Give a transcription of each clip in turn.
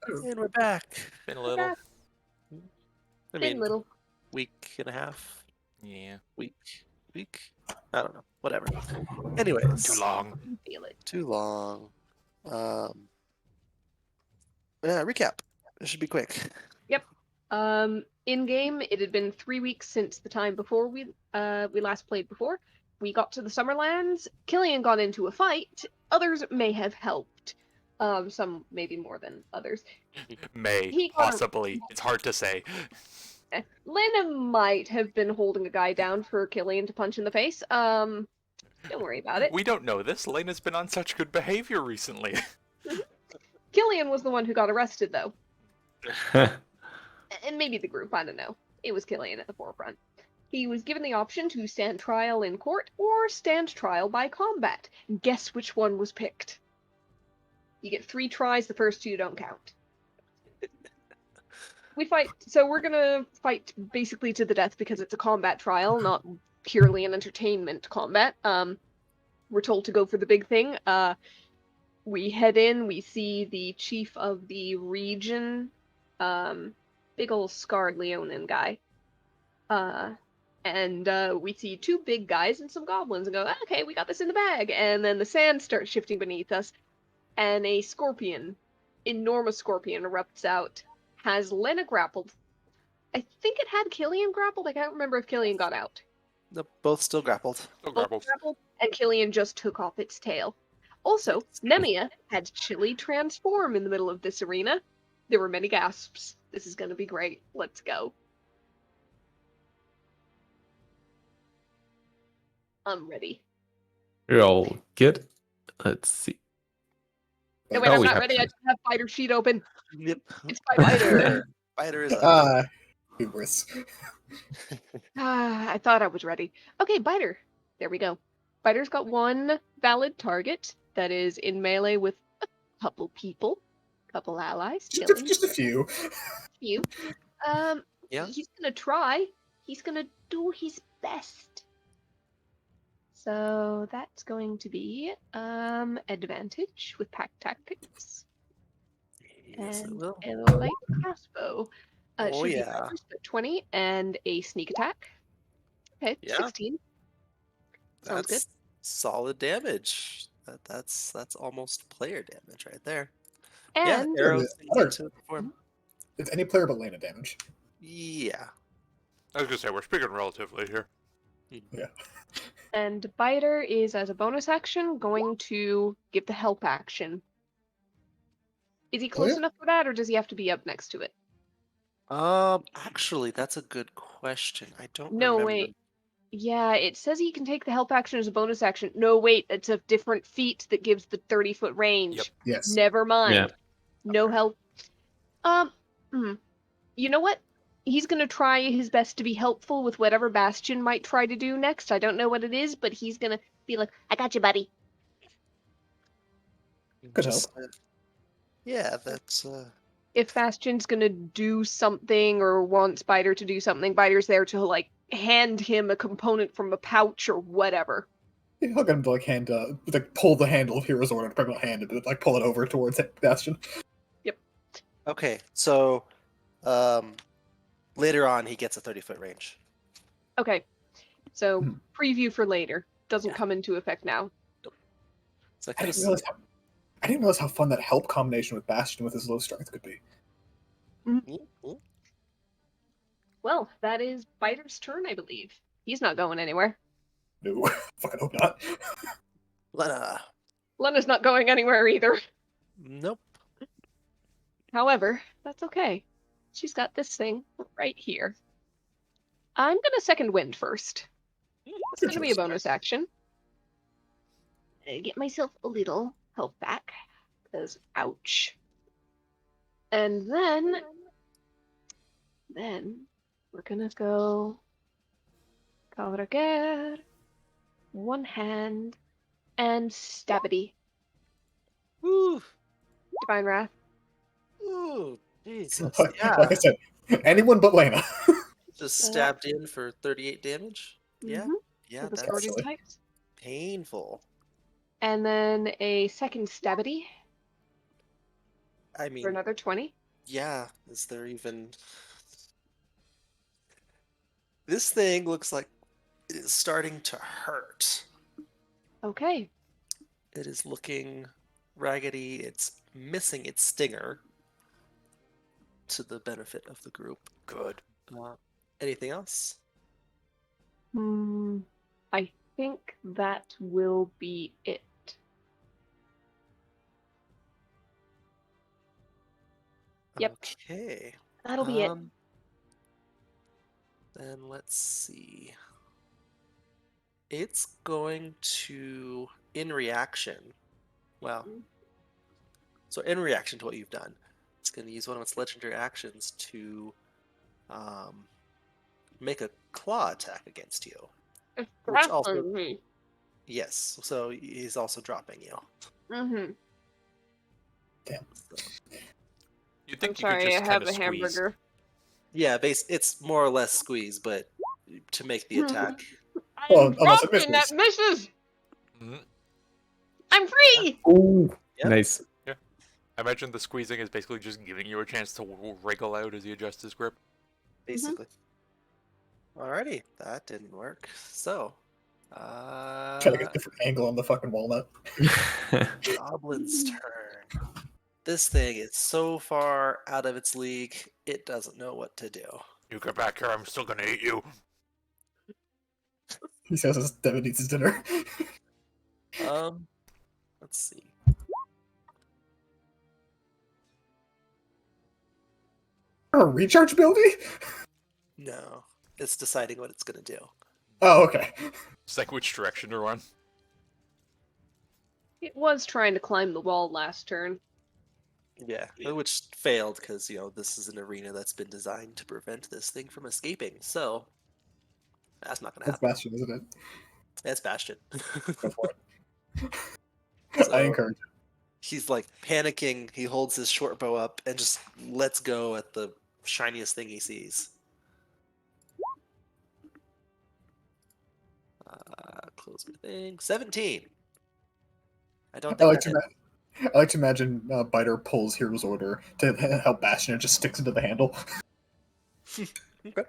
And we're back. Been a We're little. back. I Been mean, little. week and a half. Yeah. Week. I don't know. Whatever. Anyways. Too long. Feel it. Too long. Yeah, recap. It should be quick. In game, it had been 3 weeks since the time before we last played before. We got to the Summerlands. Killian got into a fight. Others may have helped. Some maybe more than others. May. He got a- Possibly. It's hard to say. Lena might have been holding a guy down for Killian to punch in the face. Don't worry about it. We don't know this. Lena's been on such good behavior recently. Killian was the one who got arrested, though. And maybe the group, I don't know. It was Killian at the forefront. He was given the option to stand trial in court or stand trial by combat. Guess which one was picked? You get 3 tries, the first 2 don't count. We fight, so we're gonna fight basically to the death because it's a combat trial, not purely an entertainment combat. We're told to go for the big thing. We head in, we see the chief of the region, big ol' scarred Leonin guy. And we see 2 big guys and some goblins and go, okay, we got this in the bag. And then the sand starts shifting beneath us, and a scorpion, enormous scorpion, erupts out, has Lena grappled. I think it had Killian grappled. I can't remember if Killian got out. Nope, both still grappled. Oh, Both grappled. grappled, and Killian just took off its tail. Also, Nemia had Chili transform in the middle of this arena. There were many gasps. This is going to be great. Let's go. I'm ready. You're all good. Let's see. No, wait, Oh, I'm we not have ready. to- I just have fighter sheet open. Yep. It's Fighter. Fighter is up. Hubris. I thought I was ready. Okay, Biter. There we go. Biter's got 1 valid target that is in melee with a couple people, couple allies. Just a few. Few. Yeah. He's gonna try. He's gonna do his best. So that's going to be advantage with pack tactics Yes, it and will. a light crossbow. It Oh, should be yeah. first at 20 and a sneak attack. Okay, Yeah. 16. Sounds That's solid damage. That's almost player damage right there. And yeah, arrows Other- need to perform. It's any player but Lena damage. Yeah. I was gonna say, we're speaking relatively here. And Biter is, as a bonus action, going to give the help action. Is he close yeah. enough for that, or does he have to be up next to it? Actually, that's a good question. I don't No, remember. wait. Yeah, it says he can take the help action as a bonus action. No, wait, it's a different feat that gives the 30-foot range. Yep. Yes. Never mind. Yeah. No help. You know what? He's gonna try his best to be helpful with whatever Bastion might try to do next. I don't know what it is, but he's gonna be like, I got you, buddy. Could Just, yeah, that's If Bastion's gonna do something or wants Biter to do something, Biter's there to, like, hand him a component from a pouch or whatever. Yeah, I'll get him to pull the handle of Hero's Order, probably not hand it, but like pull it over towards Bastion. okay. So, later on, he gets a 30-foot range. Okay, so Hmm. preview for later. Doesn't Yeah. come into effect now. So I didn't realize how fun that help combination with Bastion with his low strength could be. Well, that is Biter's turn, I believe. He's not going anywhere. No, fucking hope not. Lena. Lena's not going anywhere either. Nope. However, that's okay. She's got this thing right here. I'm gonna second wind first. It's Good gonna be a choice. bonus action. Get myself a little health back, because ouch. And then we're gonna go Caballerer, 1 hand, and Stabity. Woo. Divine Wrath. Ooh. Jesus. Like Yeah. I said, anyone but Lena. Just stabbed in for 38 damage. Yeah. Mhm, Yeah. with the That's Scorpion Actually. types. painful. And then a second Stabity. I For mean, another 20? yeah, is there even... This thing looks like it is starting to hurt. Okay. It is looking raggedy. It's missing its stinger to the benefit of the group. Good. Anything else? I think that will be it. Yep. Okay. That'll be it. Then let's see. It's going to, in reaction, well, so in reaction to what you've done, it's going to use one of its legendary actions to make a claw attack against you. It's Which also- grappling me. Yes, so he's also dropping you. Mm-hmm. So, You I'm think you sorry, could I just have kind a of squeeze? hamburger. yeah, it's more or less squeeze, but to make the attack. Well, I'm unless it dropping that misses! Mhm. I'm free! Oh, Yep. nice. I imagine the squeezing is basically just giving you a chance to wriggle out as he adjusts his grip. Basically. Alrighty, that didn't work. So, Trying to get a different angle on the fucking walnut. Goblin's turn. This thing is so far out of its league, it doesn't know what to do. You get back here, I'm still gonna eat you. He says his Devin eats his dinner. Let's see. A recharge ability? No, it's deciding what it's gonna do. Oh, okay. It's like which direction to run. It was trying to climb the wall last turn. Yeah, which failed because this is an arena that's been designed to prevent this thing from escaping. So that's not gonna That's happen. Bastion, isn't it? That's Bastion. Go for it. So- I encourage it. He's like panicking. He holds his short bow up and just lets go at the shiniest thing he sees. Close my thing. 17. I don't I think like that to I like to imagine Biter pulls Hero's Order to help Bastion and just sticks into the handle. Okay.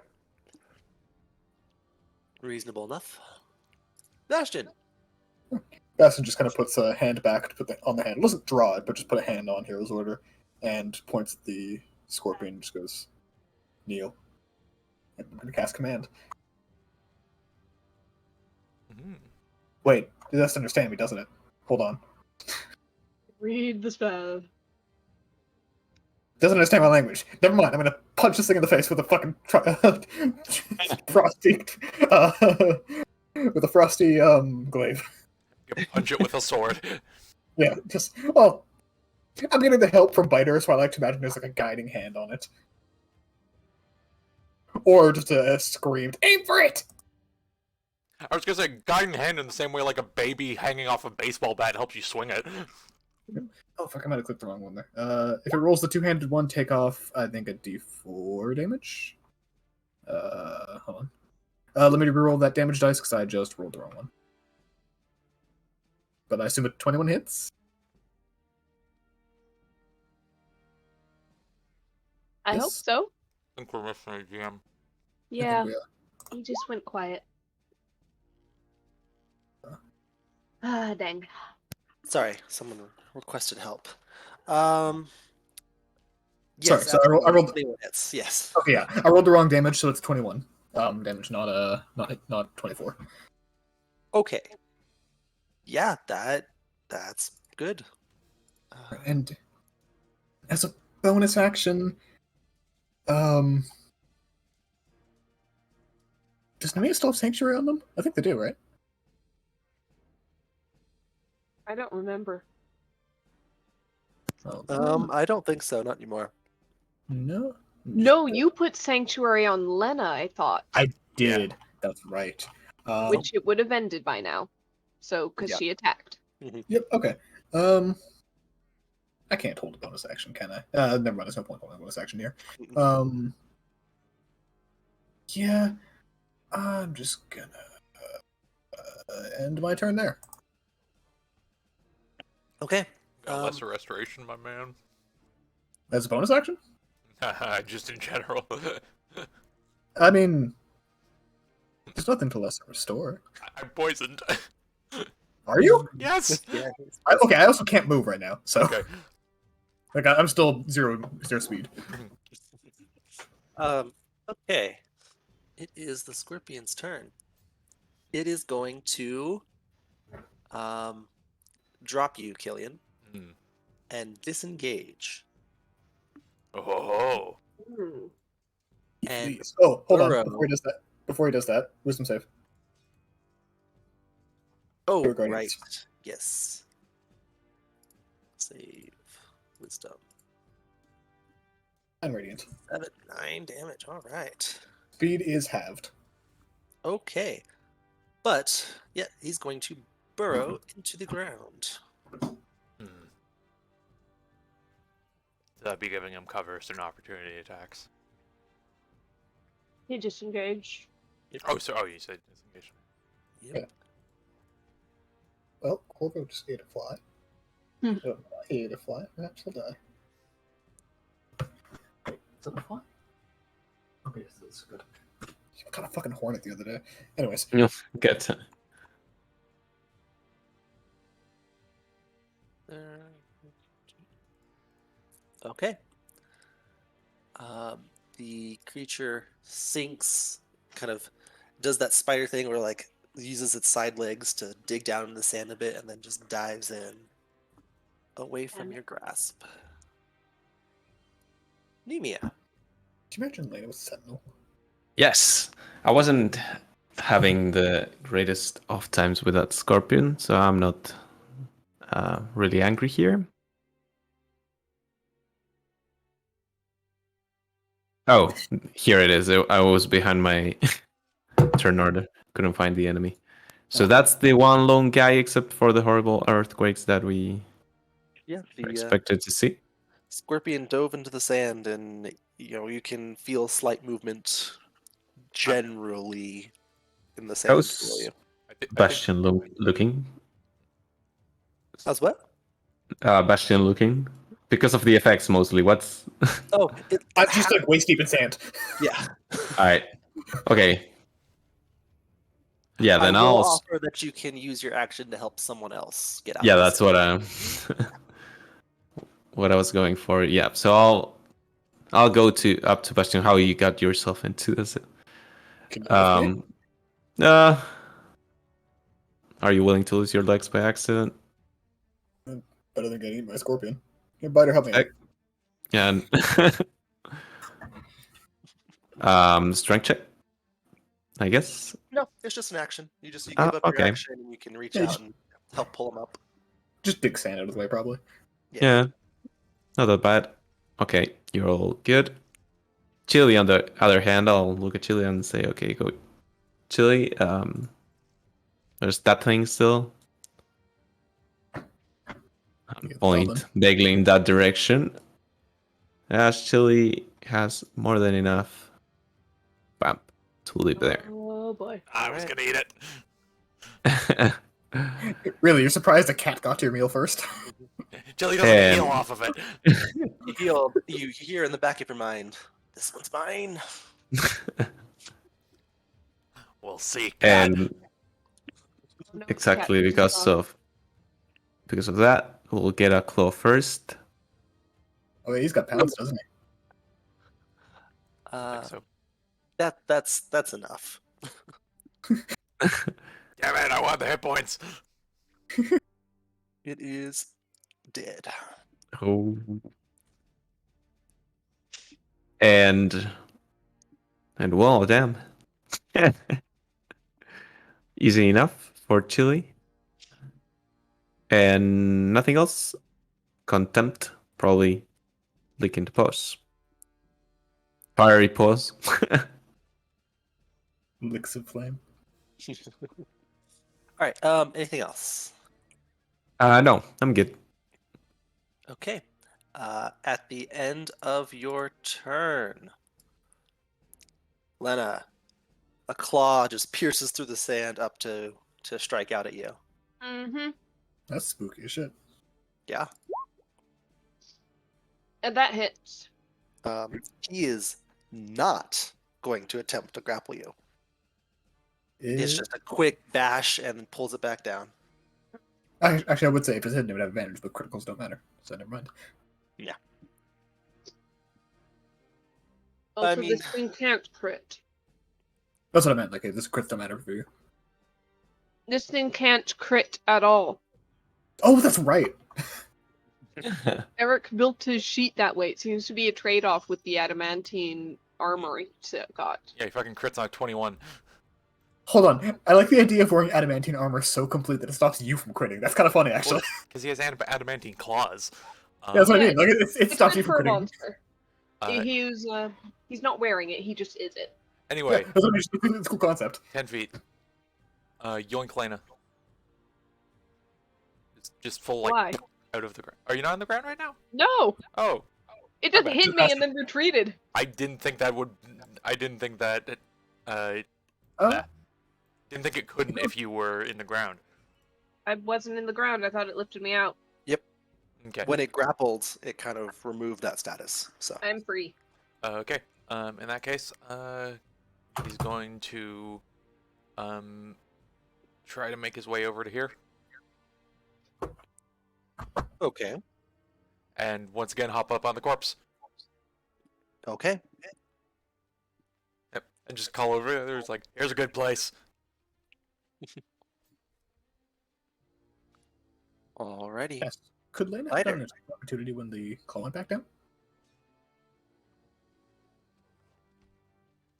Reasonable enough. Bastion. Bastion just kind of puts a hand back to put on the handle. Doesn't draw it, but just put a hand on Hero's Order and points at the Scorpion and just goes, kneel. And I'm going to cast Command. Mhm. Wait, it doesn't understand me, doesn't it? Hold on. Read the spell. Doesn't understand my language. Never mind. I'm gonna punch this thing in the face with a fucking frosty, with a frosty glaive. You punch it with a sword. Yeah, just I'm getting the help from Biter, so I like to imagine there's like a guiding hand on it, or just a screamed, "Aim for it!" I was gonna say guiding hand in the same way like a baby hanging off a baseball bat helps you swing it. Oh fuck! I might have clicked the wrong one there. If it rolls the two-handed one, take off I think a D4 damage. Hold on. Let me reroll that damage dice because I just rolled the wrong one. But I assume it 21 hits. I hope Yes. so. I think we're missing a GM. I think Yeah, we are. he just went quiet. Ah, dang. Sorry, someone requested help. Sorry, Yes, so I rolled- absolutely, 21 hits. Yes. Okay, yeah, I rolled the wrong damage, so it's 21 damage, not 24. Okay. Yeah, that's good. And as a bonus action, does Nemea still have Sanctuary on them? I think they do, right? I don't remember. Oh, I don't think so. Not anymore. no. No, you put Sanctuary on Lena, I thought. Did. That's right. Which it would have ended by now. So, because Yeah. she attacked. Yep. Okay. I can't hold a bonus action, can I? Never mind. There's no point holding a bonus action here. Yeah. I'm just gonna end my turn there. Okay. Got lesser restoration, my man. As a bonus action? Just in general. I mean, there's nothing to lesser restore. I'm poisoned. Are you? Yes. Yeah. Okay, I also can't move right now, so Okay. like I'm still zero speed. Okay. It is the Scorpion's turn. It is going to drop you, Killian, Hmm. and disengage. Oh. Hmm. And Please. Oh, hold on. burrow. Before he does that, wisdom save. Oh, Here we go, right. yes. Yes. Save wisdom. And radiant. 9 damage. All right. Speed is halved. Okay. But, yeah, he's going to burrow into the ground. Hmm. That'd be giving him cover so no opportunity attacks. He disengaged. Oh, so you said disengage. Yep. Well, Corvo just ate a fly. Hmm. He ate a fly. Perhaps he'll die. Wait, is that a fly? Okay, yes, that's good. I caught a fucking hornet the other day. Anyways, Good. Okay. The creature sinks, kind of does that spider thing where like uses its side legs to dig down in the sand a bit and then just dives in away from your grasp. Nemia. can you imagine Lena with Sentinel? Yes, I wasn't having the greatest off times with that Scorpion, so I'm not really angry here. Oh, here it is. I was behind my turn order. Couldn't find the enemy. So that's the one lone guy, except for the horrible earthquakes that we Yeah, the expected to see. Scorpion dove into the sand, and you can feel slight movement generally in the sand How's below you. I think Bastion looking? How's what? Bastion looking? Because of the effects mostly. What's Oh, I'm just like waist deep in sand. yeah. Alright. Okay. Yeah, then I will I'll offer that you can use your action to help someone else get out. yeah, of that's this. what I was going for. Yeah, so I'll go up to Bastion. How you got yourself into this? Can you lift me? Uh, are you willing to lose your legs by accident? Better than getting eaten by a scorpion. Here, Biter, help me. Heck. Yeah. Strength check. I guess. No, it's just an action. You give Ah, up your okay. action, and you can reach Yeah, out and help pull them up. Just dig sand out of the way, probably. Yeah. Not that bad. Okay, you're all good. Chili, on the other hand, I'll look at Chili and say, okay, go. Chili, there's that thing still. Yeah, Point Robin. vaguely in that direction. As Chili has more than enough. Bam. To leave there. Oh boy. I was gonna eat it. Really, you're surprised a cat got to your meal first? Jelly doesn't And- heal off of it. You hear in the back of your mind, "This one's mine." We'll see. and No, exactly cat because of that, we'll get a claw first. Oh, yeah, he's got pounds, doesn't he? I think so. That's enough. Damn it! I want the hit points. It is dead. Oh. And well, damn. Easy enough for Chili. And nothing else. Contempt, probably leak into pause. Fiery pause. Licks of flame. All right. Anything else? No, I'm good. Okay. At the end of your turn, Lena, a claw just pierces through the sand up to strike out at you. Mm-hmm. That's spooky as shit. Yeah. And that hits. He is not going to attempt to grapple you. It's just a quick bash and then pulls it back down. Actually, I would say if it's hidden, it would have advantage, but criticals don't matter, so never mind. Also, mean- this thing can't crit. That's what I meant. Like, this crits don't matter for you. This thing can't crit at all. Oh, that's right. Eric built his sheet that way. It seems to be a trade-off with the adamantine armor he's got. Yeah, he fucking crits on 21. Hold on. I like the idea of wearing adamantine armor so complete that it stops you from critting. That's kind of funny, actually. Because he has adamantine claws. Yeah, that's what I Yeah, mean. Like, it It's stops you good from for a critting. monster. Uh, He's not wearing it. He just is it. anyway, Yeah, that's what I mean. It's a cool concept. 10 feet. Yoink Lena. It's just full, like, Why? out of the ground. Are you not on the ground right now? No, Oh, it just bad. hit me and then retreated. I didn't think that would. I didn't think that. Oh, Didn't think it couldn't if you were in the ground. I wasn't in the ground. I thought it lifted me out. Okay. When it grappled, it kind of removed that status. So I'm free. Okay. In that case, he's going to try to make his way over to here, okay, and once again hop up on the corpse. okay. Yep. And just call over there. There's like, here's a good place. Alrighty. yes. Could Lena have Lighter. done an attack of opportunity when the call went back down?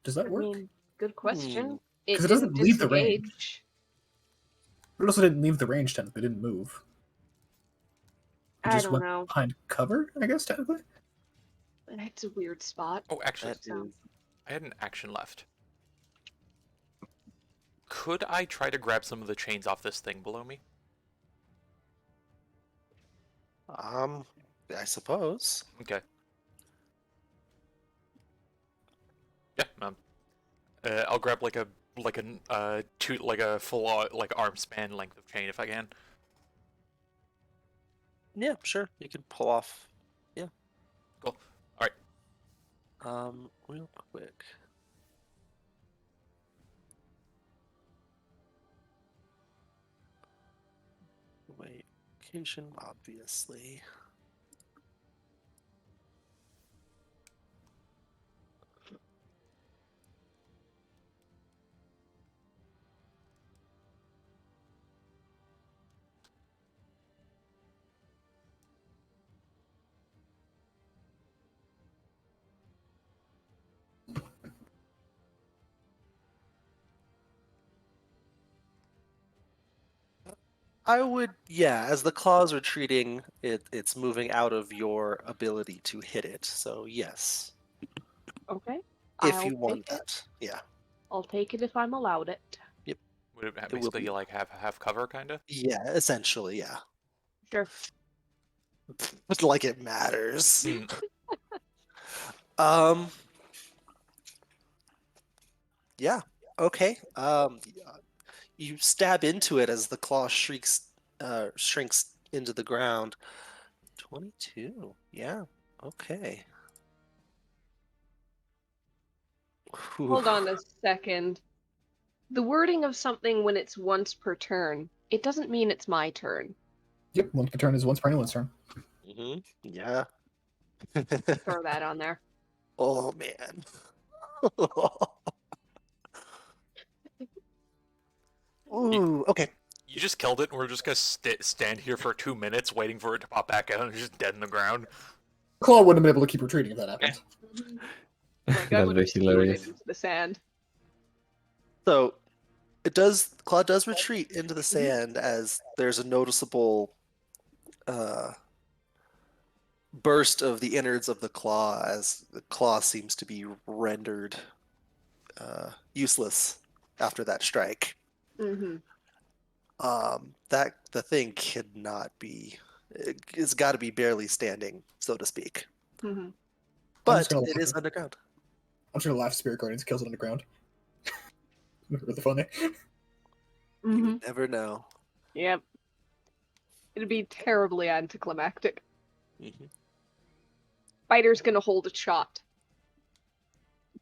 Does that I work? mean, good question. 'Cause it doesn't didn't leave the range. disengage. But it also didn't leave the range tent. They didn't move. It I just don't went know. behind cover, I guess, technically. It's a weird spot. Oh, actually, That So- is- I had an action left. Could I try to grab some of the chains off this thing below me? I suppose. Okay. Yeah. I'll grab like a full like arm span length of chain if I can. Yeah, sure. You can pull off. Yeah. Cool. All right. Real quick. Wait, location, obviously. I would, yeah, as the claw's retreating, it's moving out of your ability to hit it. So, yes, Okay. if I'll you want take it. that. Yeah. I'll take it if I'm allowed it. Would it will basically be. like have cover kind of? Yeah, essentially, yeah. Sure. But like it matters. Hmm. Yeah. Okay. You stab into it as the claw shrinks into the ground. 22. Yeah. Okay. Hold on a second. The wording of something when it's once per turn, it doesn't mean it's my turn. Yep, once per turn is once per anyone's turn. Mm-hmm. Yeah. Throw that on there. Oh man. Ooh. Okay. You just killed it, and we're just gonna stand here for 2 minutes waiting for it to pop back out, and it's just dead in the ground. Claw wouldn't have been able to keep retreating if that happened. Like, I That'd would be have skewered it hilarious. into the sand. So Claw does retreat into the sand as there's a noticeable burst of the innards of the claw as the claw seems to be rendered useless after that strike. Mm-hmm. That the thing cannot be. It's got to be barely standing, so to speak. Mm-hmm. But gonna it laugh is at- underground. I'm just gonna laugh. Spirit Guardians kills it underground. Really funny. Mm-hmm. You never know. Yep. It'd be terribly anticlimactic. Mhm. Biter's gonna hold a shot.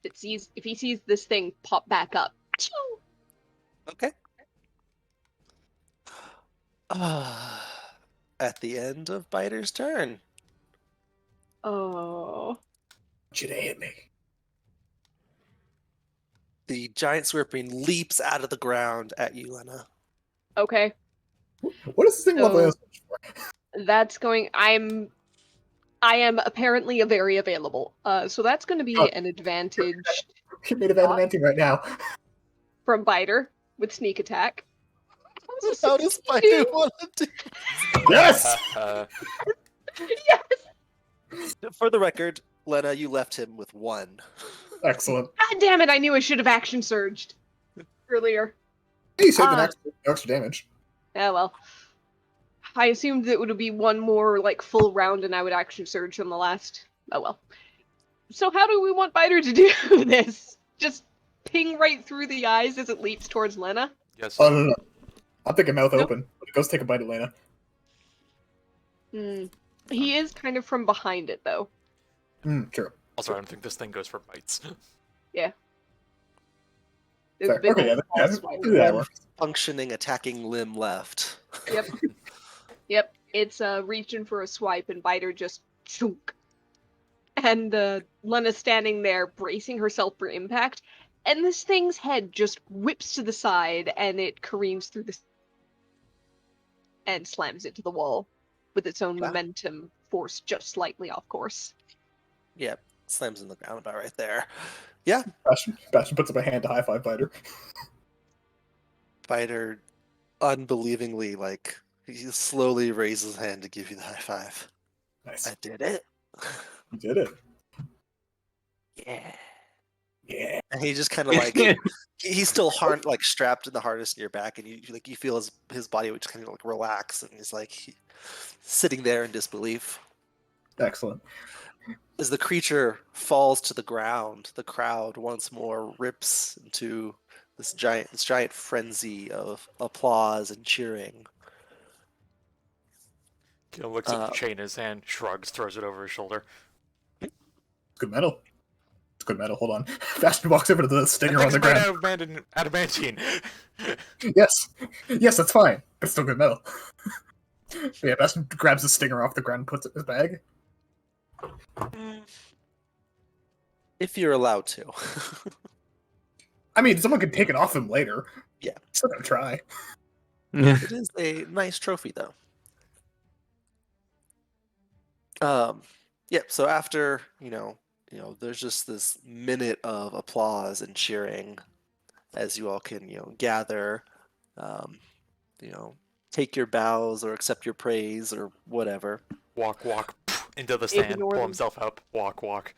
If he sees this thing pop back up. Achoo! Okay. At the end of Biter's turn, Oh. Should have hit me. the giant scorpion leaps out of the ground at you, Lena. Okay. What is this thing level So- That's going. I am apparently a very available. So that's going to be Oh. an advantage You made of adamantium right now. from Biter with sneak attack. How does Biter want to do? Yes! Yes. For the record, Lena, you left him with 1. Excellent. God damn it! I knew I should have action surged earlier. Hey, you saved an Ah. extra damage. Yeah, well. I assumed that it would be one more like full round, and I would action surge on the last. Oh well. So how do we want Biter to do this? Just ping right through the eyes as it leaps towards Lena? Yes. Oh, no. I'm thinking mouth Nope. open. But it goes take a bite of Lena. He is kind of from behind it, though. True. Also, I don't think this thing goes for bites. The Fair. big Okay, old yeah, swipe. that works. Functioning attacking limb left. Yep. Yep. It's reaching for a swipe, and Biter just chunk. And Lena's standing there, bracing herself for impact, and this thing's head just whips to the side, and it careens through the and slams into the wall with its own Wow. momentum force just slightly off course. Yep, slams in the ground about right there. Bastion puts up a hand to high five Biter. Biter, unbelievingly, he slowly raises his hand to give you the high five. Nice. I did it. You did it. Yeah. Yeah. And he just kind of he's still strapped in the harness in your back, and you feel his body would just kind of relax, and he's sitting there in disbelief. Excellent. As the creature falls to the ground, the crowd once more rips into this giant frenzy of applause and cheering. Gil looks at the chain in his hand, shrugs, throws it over his shoulder. It's good metal. It's good metal. Hold on. Bastion walks over to the stinger on It's the made ground. out of adamantine. Yes. Yes, that's fine. But it's still good metal. But yeah, Bastion grabs the stinger off the ground and puts it in his bag. If you're allowed to. I mean, someone could take it off him later. Yeah. Still gonna try. Yeah. It is a nice trophy, though. Yeah, so after, there's just this minute of applause and cheering as you all can, gather, take your bows or accept your praise or whatever. Walk, into the sand, Ignore pull them. himself up, walk.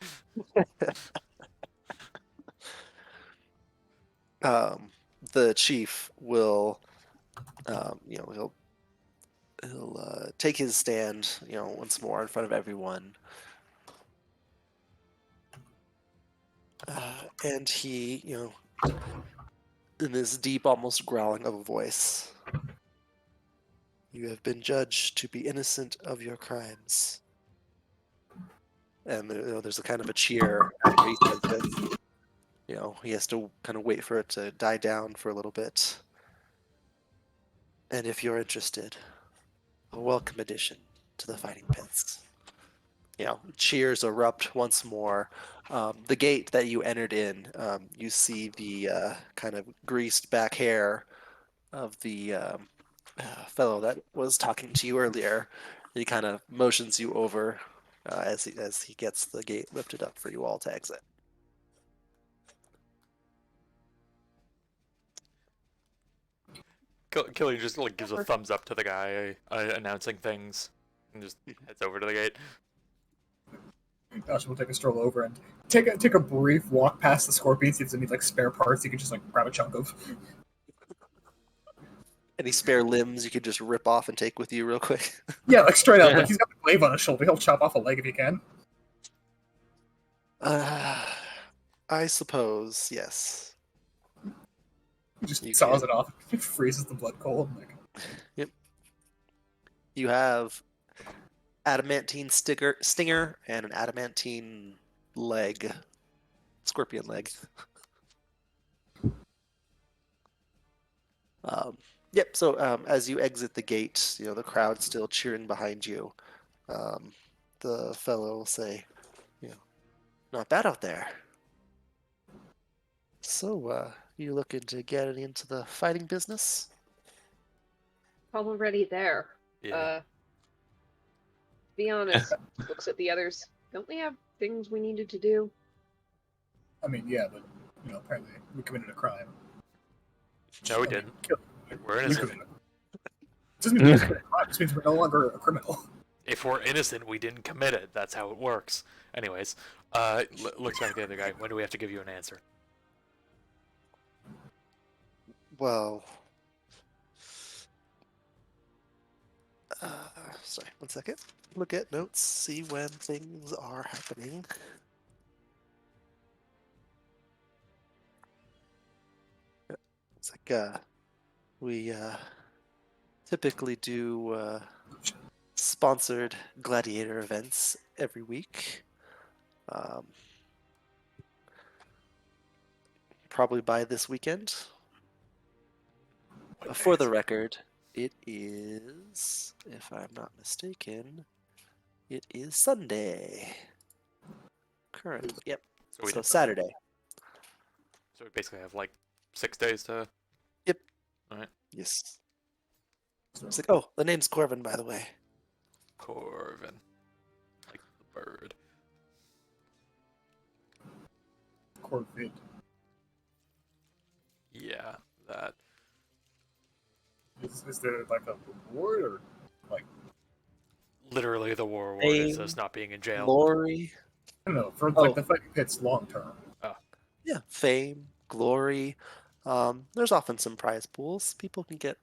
The chief will, he'll take his stand, once more in front of everyone. And he, in this deep, almost growling of a voice, you have been judged to be innocent of your crimes. And there's a kind of a cheer after he says this. He has to kind of wait for it to die down for a little bit. And if you're interested, a welcome addition to the Fighting Pits. Cheers erupt once more. The gate that you entered in, you see the kind of greased back hair of the fellow that was talking to you earlier. He kind of motions you over as he gets the gate lifted up for you all to exit. Killian just gives a thumbs up to the guy announcing things and just heads over to the gate. Bastion will take a stroll over and take a brief walk past the scorpion, see if there's any spare parts you can just grab a chunk of. Any spare limbs you could just rip off and take with you real quick? Yeah, straight up. He's got the glaive on his shoulder. He'll chop off a leg if he can. I suppose, yes. He just You saws can. it off. It freezes the blood cold. Yep. You have adamantine stinger and an adamantine leg, scorpion leg. Yep. So as you exit the gate, the crowd's still cheering behind you. The fellow will say, not bad out there. So, you looking to get into the fighting business? Already there. Yeah. To be honest, looks at the others. Don't we have things we needed to do? I mean, yeah, but apparently we committed a crime. No, we I mean, didn't. kill- We're we innocent. committed It doesn't mean we committed a crime. It just means we're no longer a criminal. If we're innocent, we didn't commit it. That's how it works. Anyways, looks back at the other guy. When do we have to give you an answer? Well, sorry, 1 second. Look at notes, see when things are happening. It's like we typically do sponsored gladiator events every week. Probably by this weekend. What For day the is it? record, it is, if I'm not mistaken, it is Sunday. Currently, yep. So we So did Saturday. So we basically have like 6 days to. Yep. All right. Yes. It's like, oh, the name's Corvin, by the way. Corvin, like the bird. Corvid. Yeah, that. Is there like a reward or like Literally, the war award is Fame, us not being in jail. Glory. I don't know for Oh. like the fighting pits long term? Yeah, fame, glory. There's often some prize pools. People can get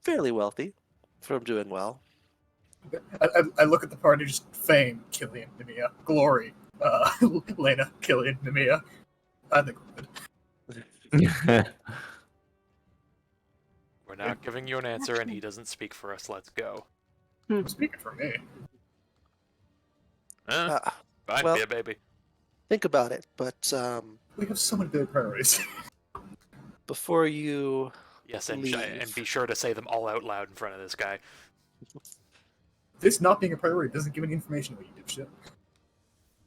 fairly wealthy from doing well. I look at the party, just fame, Killian, Nemea, glory, Lena, Killian, Nemea. I think we're good. We're not giving you an answer, and he doesn't speak for us. Let's go. I'm speaking for me. Fine, well- be a baby. Think about it, but We have so many big priorities. before you Yes, and leave. be sure to say them all out loud in front of this guy. This not being a priority doesn't give any information away, you dipshit.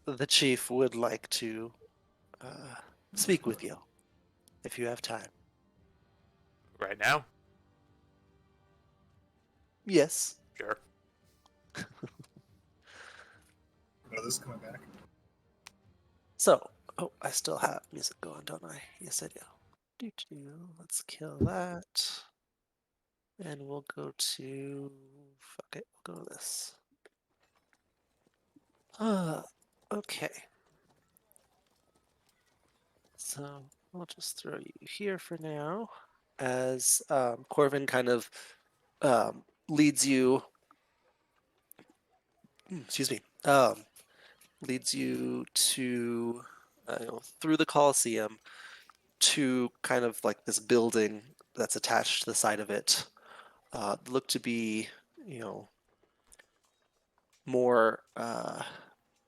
The chief would like to speak with you, if you have time. Right now? Yes. Sure. No, this is coming back. So, oh, I still have music going, don't I? Yes, I do. Let's kill that. And we'll go to... Fuck it, we'll go to this. Okay. So, I'll just throw you here for now. As Corvin kind of leads you... excuse me. Leads you to... through the Colosseum to kind of like this building that's attached to the side of it. Look to be, more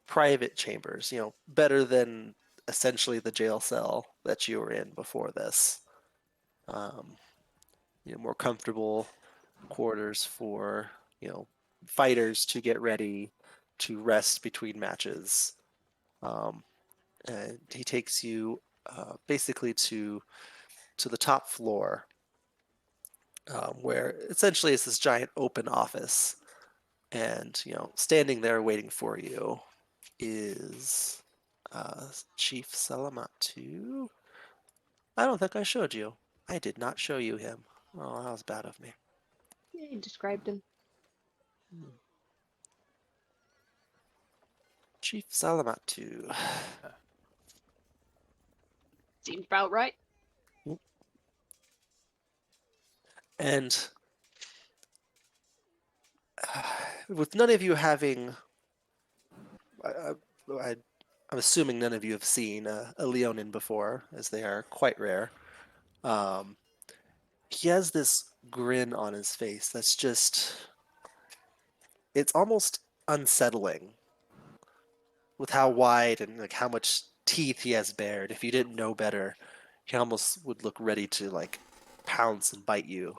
private chambers, better than essentially the jail cell that you were in before this. More comfortable quarters for, fighters to get ready to rest between matches. And he takes you basically to the top floor, where essentially it's this giant open office, and standing there waiting for you is Chief Salamatu. I don't think I showed you. I did not show you him. Oh, that was bad of me. Yeah, you described him. Chief Salamatu. Seems about right. And with none of you having, I'm assuming none of you have seen a Leonin before, as they are quite rare. He has this grin on his face that's just it's almost unsettling with how wide and like how much teeth he has bared. If you didn't know better, he almost would look ready to like pounce and bite you.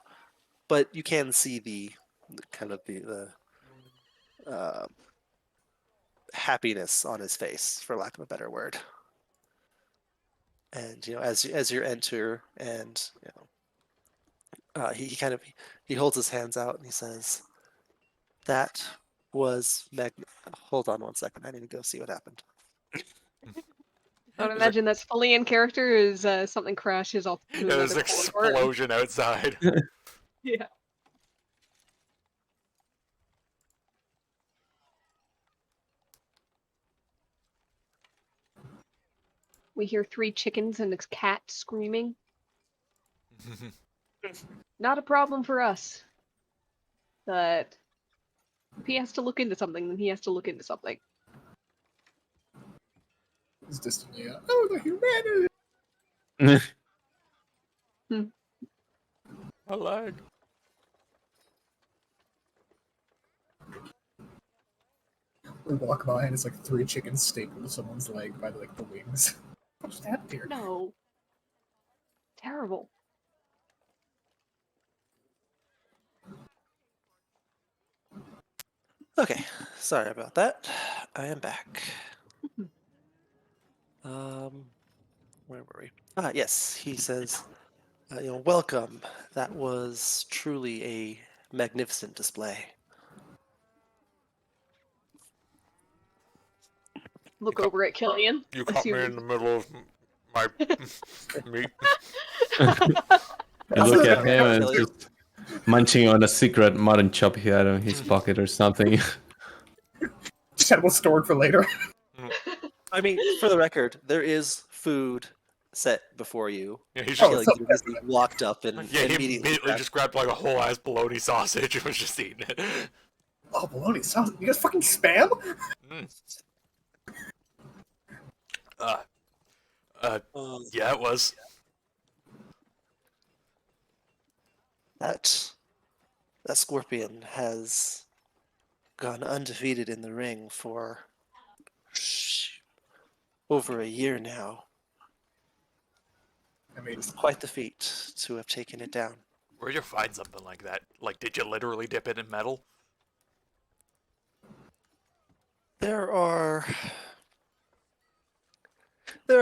But you can see the kind of the happiness on his face, for lack of a better word. And as you enter, and he kind of he holds his hands out and he says, "That was Hold on one second. I need to go see what happened." I would There's imagine that's fully in character as something crashes off to There's another an corridor. explosion outside. Yeah. We hear 3 chickens and a cat screaming. Not a problem for us. But if he has to look into something, then he has to look into something. It's distantly. Oh, the humanity. A leg. We walk by and it's like 3 chickens stapled to someone's leg by like the wings. What just happened here? No. Terrible. Okay, sorry about that. I am back. Where were we? Ah, yes. He says, welcome. That was truly a magnificent display. Look ca- over at Killian. You caught me in the middle of my meat. You look at him and Killian. just munching on a secret mutton chop he had in his pocket or something. Just had one stored for later. I mean, for the record, there is food set before you. Yeah, he Oh, Killian so- basically walked up and Yeah, he immediately immediately just grabbed like a whole ass bologna sausage and was just eating it. Oh, bologna sauce. You guys fucking spam? Yeah, it was. that scorpion has gone undefeated in the ring for over a year now. I mean, It's quite the feat to have taken it down. Where'd you find something like that? Like, did you literally dip it in metal? There are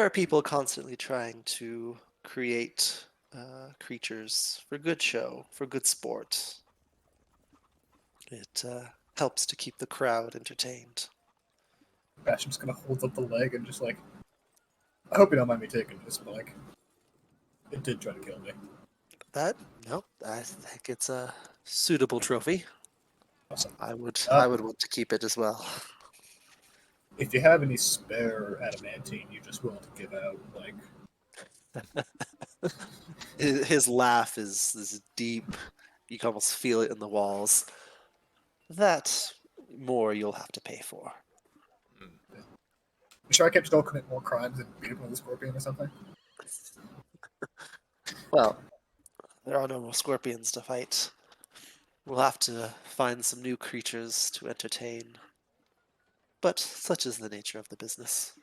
people constantly trying to create creatures for good show, for good sport. It helps to keep the crowd entertained. Bastion's gonna hold up the leg and just like, I hope you don't mind me taking this, but like, it did try to kill me. No, I think it's a suitable trophy. Awesome. I would Uh, want to keep it as well. If you have any spare adamantine you just willing to give out, like, His laugh is deep. You can almost feel it in the walls. That more you'll have to pay for. you sure I can't just go commit more crimes and beat up with a scorpion or something? Well, there are no more scorpions to fight. We'll have to find some new creatures to entertain. But such is the nature of the business.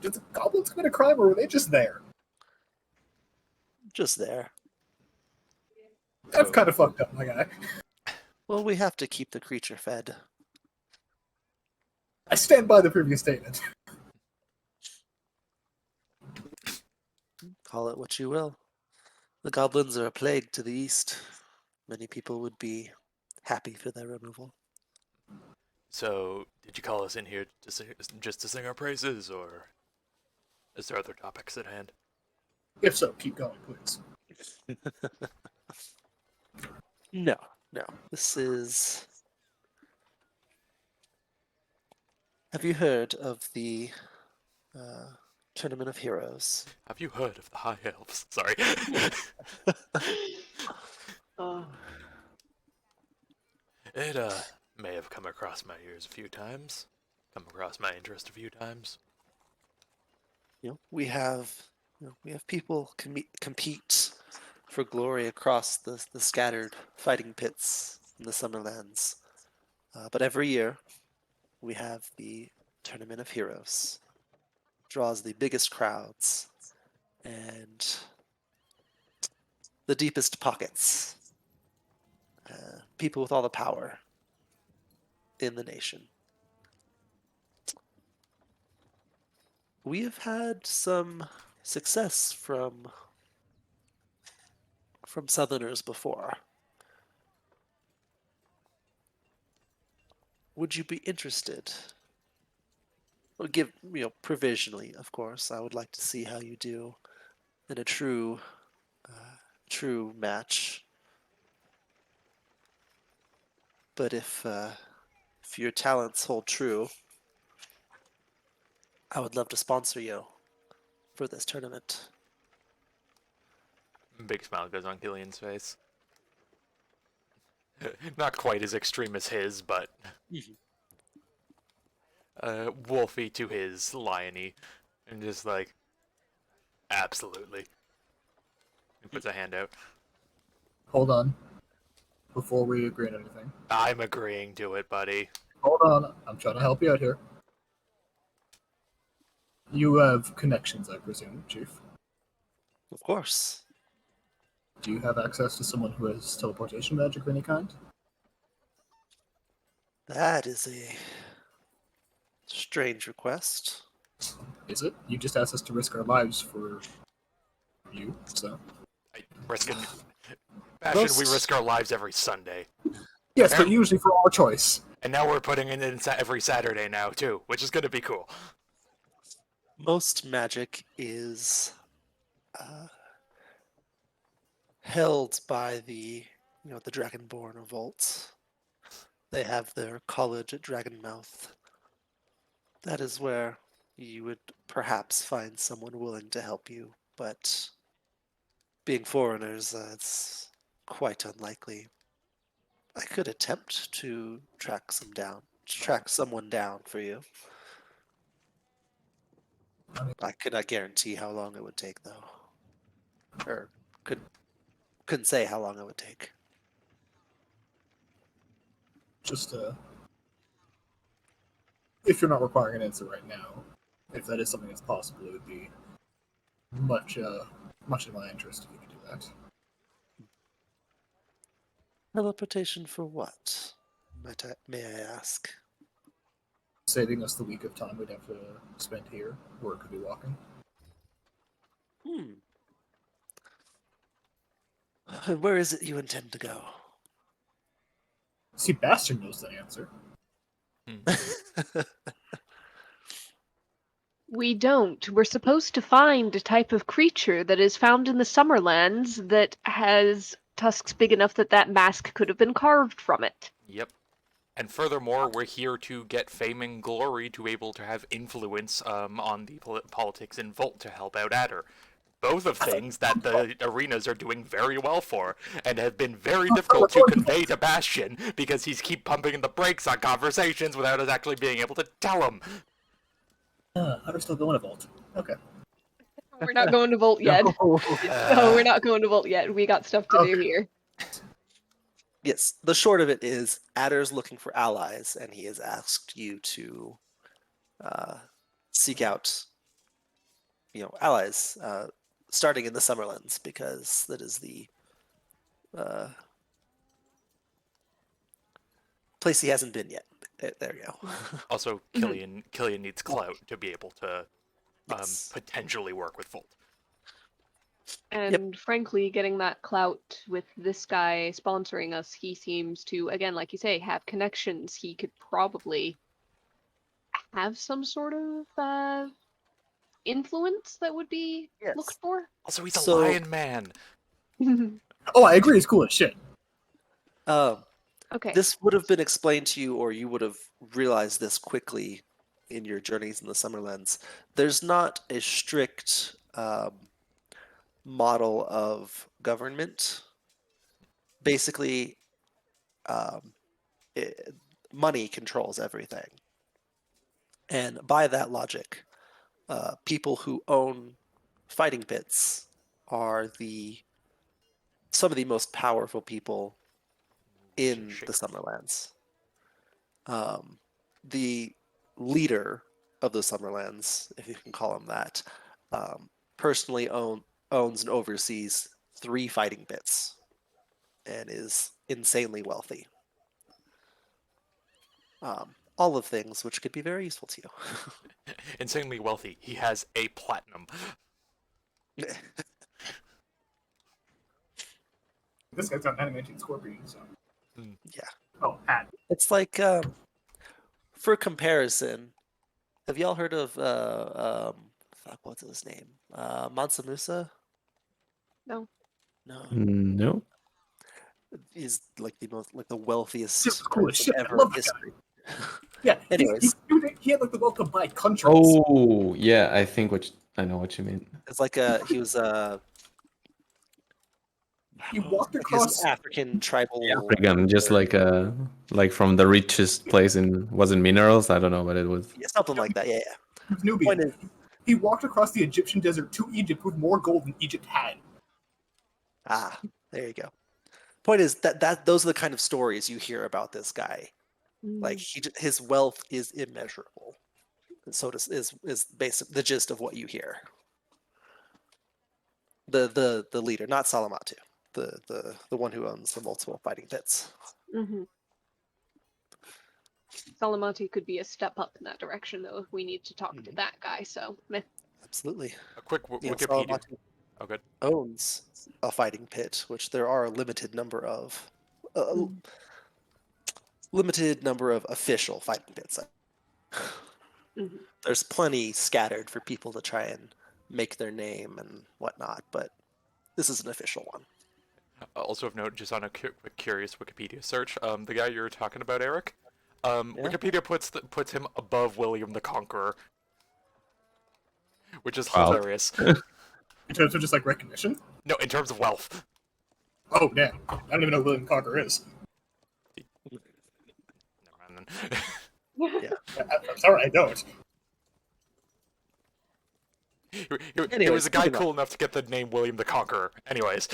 Did the goblins commit a crime or were they just there? Just there. That's kind of fucked up, my guy. Well, we have to keep the creature fed. I stand by the previous statement. Call it what you will. The goblins are a plague to the east. Many people would be happy for their removal. So, did you call us in here to just to sing our praises, or is there other topics at hand? If so, keep going, please. No. This is. Have you heard of the Tournament of Heroes? Have you heard of the High Elves? Sorry. It may have come across my ears a few times, come across my interest a few times. We have people compete for glory across the scattered fighting pits in the Summerlands. But every year, we have the Tournament of Heroes. Draws the biggest crowds and the deepest pockets. People with all the power in the nation. We have had some success from Southerners before. Would you be interested? Well, give provisionally, of course. I would like to see how you do in a true match. But if your talents hold true, I would love to sponsor you for this tournament. Big smile goes on Killian's face. Not quite as extreme as his, but Wolfie to his liony, and just like, absolutely. He puts a hand out. Hold on. Before we agree on anything. I'm agreeing to it, buddy. Hold on. I'm trying to help you out here. You have connections, I presume, Chief. Of course. Do you have access to someone who has teleportation magic of any kind? That is a strange request. Is it? You just asked us to risk our lives for you, so. Risking. Fashion, we Most- risk our lives every Sunday. Yes, but usually for our choice. And now we're putting it in every Saturday now, too, which is going to be cool. Most magic is held by the Dragonborn Revolt. They have their college at Dragonmouth. That is where you would perhaps find someone willing to help you, but being foreigners, it's quite unlikely. I could attempt to track someone down for you. I could not guarantee how long it would take, though. Or couldn't say how long it would take. Just, if you're not requiring an answer right now, if that is something that's possible, it would be much in my interest if you could do that. Teleportation for what? May I ask? Saving us the week of time we'd have to spend here, or it could be walking. Where is it you intend to go? See, Bastion knows the answer. We don't. We're supposed to find a type of creature that is found in the Summerlands that has tusks big enough that that mask could have been carved from it. Yep. And furthermore, we're here to get fame and glory to be able to have influence on the politics in Volt to help out Adder. Both of things that the arenas are doing very well for, and have been very difficult to convey to Bastion, because he's keep pumping the brakes on conversations without us actually being able to tell him. How do we still go in a vault? Okay. We're not going to Volt yet. No, we're not going to Volt yet. We got stuff to do here. Yes, the short of it is Adder's looking for allies, and he has asked you to seek out, allies, starting in the Summerlands, because that is the place he hasn't been yet. There you go. Also, Killian needs clout to be able to Yes. potentially work with Volt. And frankly, getting that clout with this guy sponsoring us, he seems to, again, like you say, have connections. He could probably have some sort of influence that would be Yes. looked for. Also, he's a So- lion man. Oh, I agree. It's cool as shit. Okay. This would have been explained to you, or you would have realized this quickly in your journeys in the Summerlands. There's not a strict model of government. Basically, money controls everything. And by that logic, people who own fighting pits are some of the most powerful people in the Summerlands. The leader of the Summerlands, if you can call him that, personally owns and oversees 3 fighting pits and is insanely wealthy. All of things which could be very useful to you. Insanely wealthy. He has a platinum. This guy's got animated scorpion, so. Yeah. Oh, hat. It's like, for comparison, have y'all heard of fuck, what's his name? Mansa Musa? No. No, No. he's like the wealthiest Dude, cool as person shit. I ever love in that guy. history. Yeah. Anyways. He had like the wealth to buy countries. Oh, yeah. I think I know what you mean. It's like he was He walked he was across. an African tribal. African, just like from the richest place was in minerals. I don't know what it was. Yeah, something like that. Yeah, yeah. He was Nubian. Point is, He walked across the Egyptian desert to Egypt with more gold than Egypt had. there you go. Point is that those are the kind of stories you hear about this guy. Like his wealth is immeasurable. And so is basic the gist of what you hear. The leader, not Salamatu, the one who owns the multiple fighting pits. Mm-hmm. Salamati could be a step up in that direction, though, if we need to talk to that guy, so meh. Absolutely. A quick You know, Wikipedia. Salamatu Oh, good. owns a fighting pit, which there are a limited number of. Limited number of official fighting pits. Mhm. There's plenty scattered for people to try and make their name and whatnot, but this is an official one. Also of note, just on a curious Wikipedia search, the guy you're talking about, Eric, Yeah? Wikipedia puts him above William the Conqueror, which is Wow. hilarious. In terms of just like recognition. No, in terms of wealth. Oh damn! I don't even know who William Conqueror is. Never mind then. I'm sorry, I don't. He Anyways, was a guy moving on. cool enough to get the name William the Conqueror. Anyways.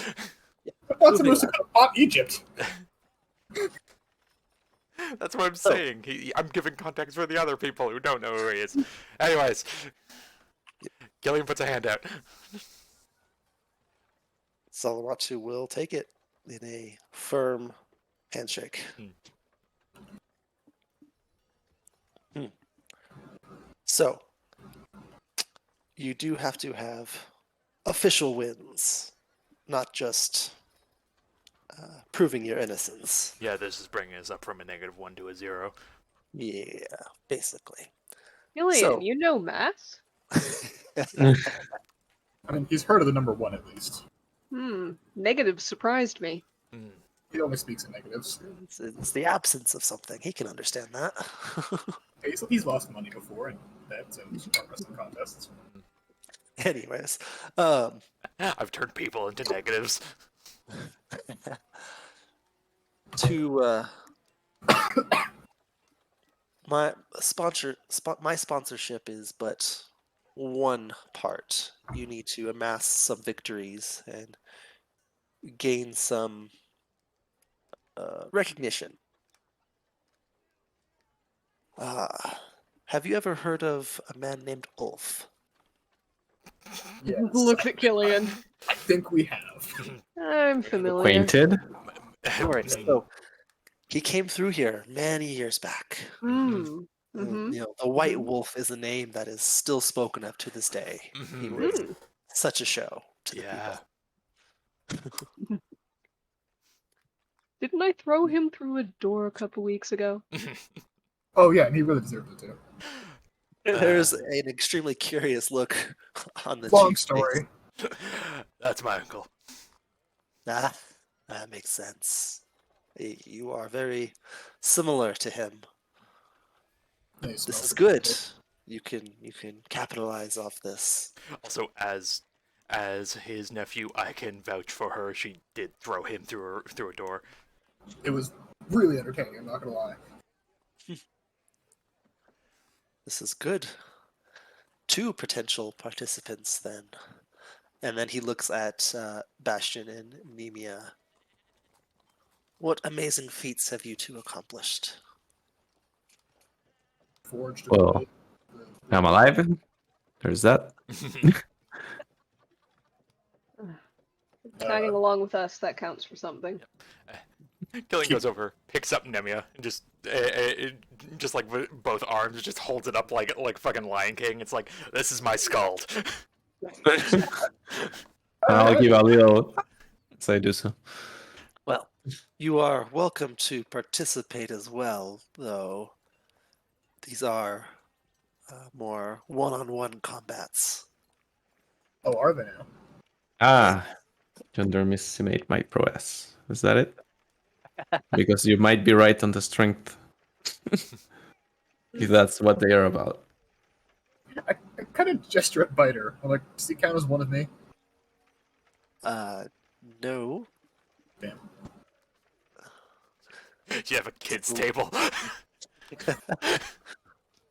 What's Moving supposed to pop Egypt? That's what I'm So- saying. I'm giving context for the other people who don't know who he is. Anyways. Gillian puts a hand out. Salamatu will take it in a firm handshake. So, you do have to have official wins, not just proving your innocence. Yeah, this is bringing us up from a -1 to a 0. Yeah, basically. Gillian, So- you know math? I mean, he's heard of the number 1 at least. Negative surprised me. Hmm. He only speaks in negatives. It's the absence of something. He can understand that. He's lost money before in bets and wrestling contests. Anyways, I've turned people into negatives. to my sponsorship is but one part. You need to amass some victories and gain some recognition. Have you ever heard of a man named Ulf? Yes, Look at Gillian. I think we have. I'm familiar. Acquainted? Alright, so he came through here many years back. Mm. You Mm-hmm. know, the White Wolf is a name that is still spoken of to this day. He Mhm. was such a show to the Yeah. people. Didn't I throw him through a door a couple weeks ago? Oh yeah, and he really deserved it too. There's an extremely curious look on the Long chief's story. face. That's my uncle. Ah, that makes sense. You are very similar to him. Nice, This well, is good. You can capitalize off this. Also, as his nephew, I can vouch for her. She did throw him through a door. It was really entertaining. I'm not gonna lie. This is good. 2 potential participants then. And then he looks at Bastion and Nemia. What amazing feats have you 2 accomplished? forged. A Well, bit. I'm alive. There's that. Tagging along with us, that counts for something. Killian goes over, picks up Nemia, and just like with both arms, just holds it up like fucking Lion King. It's like, this is my skull. I'll give a little. So I do so. Well, you are welcome to participate as well, though. These are more one-on-one combats. Oh, are they now? Ah, you underestimate my prowess. Is that it? Because you might be right on the strength. If that's what they are about. I kind of gesture at Biter. I'm like, does he count as one of me? No. Damn. You have a kids' table.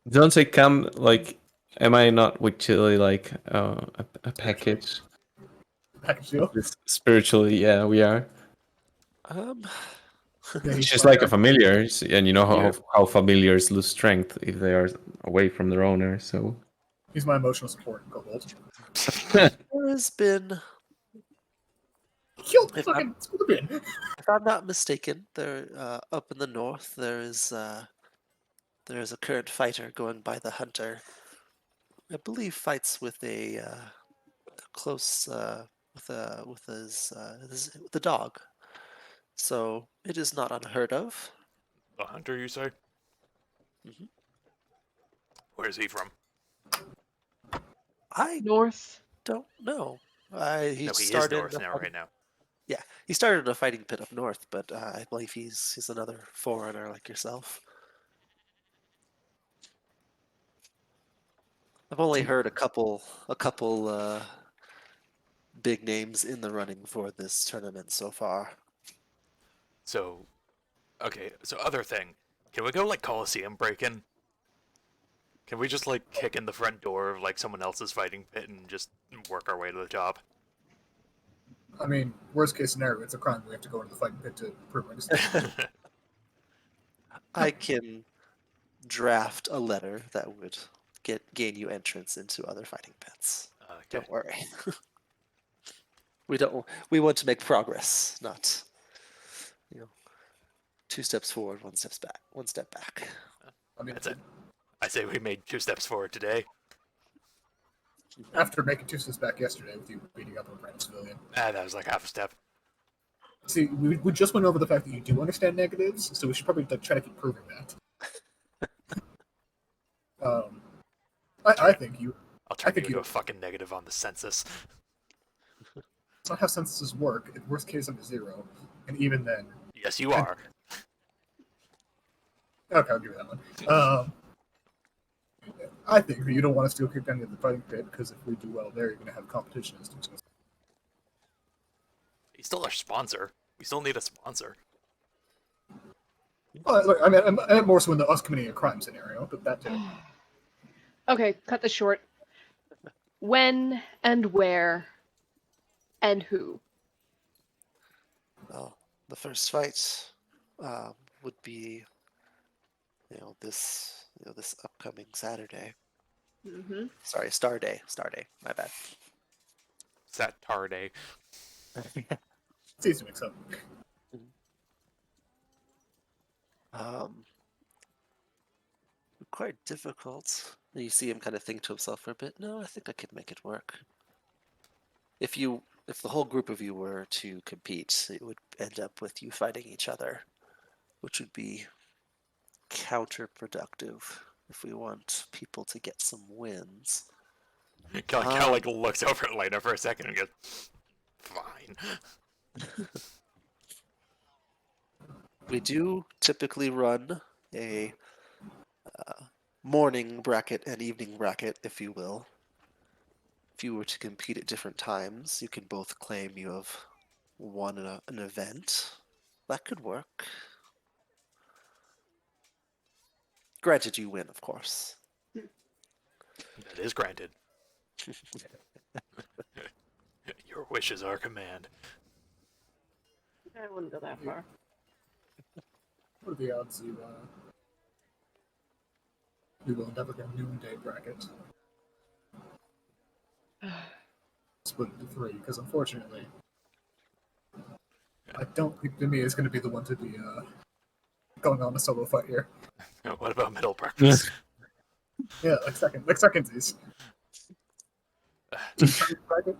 Don't say come like. Am I not with Chili like a package? Package deal. Spiritually, yeah, we are. Um, Yeah, It's he's just my like a guy. familiar, and you know Yeah. how familiars lose strength if they are away from their owner. So He's my emotional support. Kobold. there has been, He killed If fucking Scorpion. if I'm not mistaken, there up in the north there is a current fighter going by the Hunter. I believe fights with a close with the dog. So it is not unheard of. The hunter, you say? Mhm. Where's he from? I North. don't know. He No, he is started north now, right now. Yeah, he started in a fighting pit up north, but I believe he's another forerunner like yourself. I've only heard a couple big names in the running for this tournament so far. So, okay, so other thing. Can we go like Coliseum break-in? Can we just like kick in the front door of like someone else's fighting pit and just work our way to the top? I mean, worst case scenario, it's a crime. We have to go into the fighting pit to prove our innocence. I can draft a letter that would gain you entrance into other fighting pits. Okay. Don't worry. We want to make progress, not two steps forward, one step back. I mean, That's it. I say we made 2 steps forward today. after making 2 steps back yesterday with you beating up a random civilian. Ah, that was like half a step. See, we just went over the fact that you do understand negatives, so we should probably like, try to keep proving that. I think you. I'll turn think you into you- a fucking negative on the census. It's not how censuses work. In worst case, I'm a 0, and even then, Yes, you are. okay, I'll give you that one. I think that you don't want us to go kick down into the fighting pit because if we do well there, you're going to have competition instances. He's still our sponsor. We still need a sponsor. Well, look, I meant more so in the us committing a crime scenario, but that too. Okay, cut this short. When and where and who? Well, the first fight would be, this upcoming Saturday. Mm-hmm. Sorry, Star Day. My bad. Saturday. It's easy to mix up. Quite difficult. You see him kind of think to himself for a bit. No, I think I could make it work. If the whole group of you were to compete, it would end up with you fighting each other, which would be counterproductive if we want people to get some wins. Cal like looks over at Lena for a second and goes, "Fine." We do typically run a morning bracket and evening bracket, if you will. If you were to compete at different times, you can both claim you have won an event. That could work. Granted, you win, of course. That is granted. Your wish is our command. I wouldn't go that far. What are the odds We will endeavor a noonday bracket. Split into 3, because unfortunately, I don't think Demi is going to be the one to be going on a solo fight here. What about middle breakfast? Yeah, like secondsies. Bracket.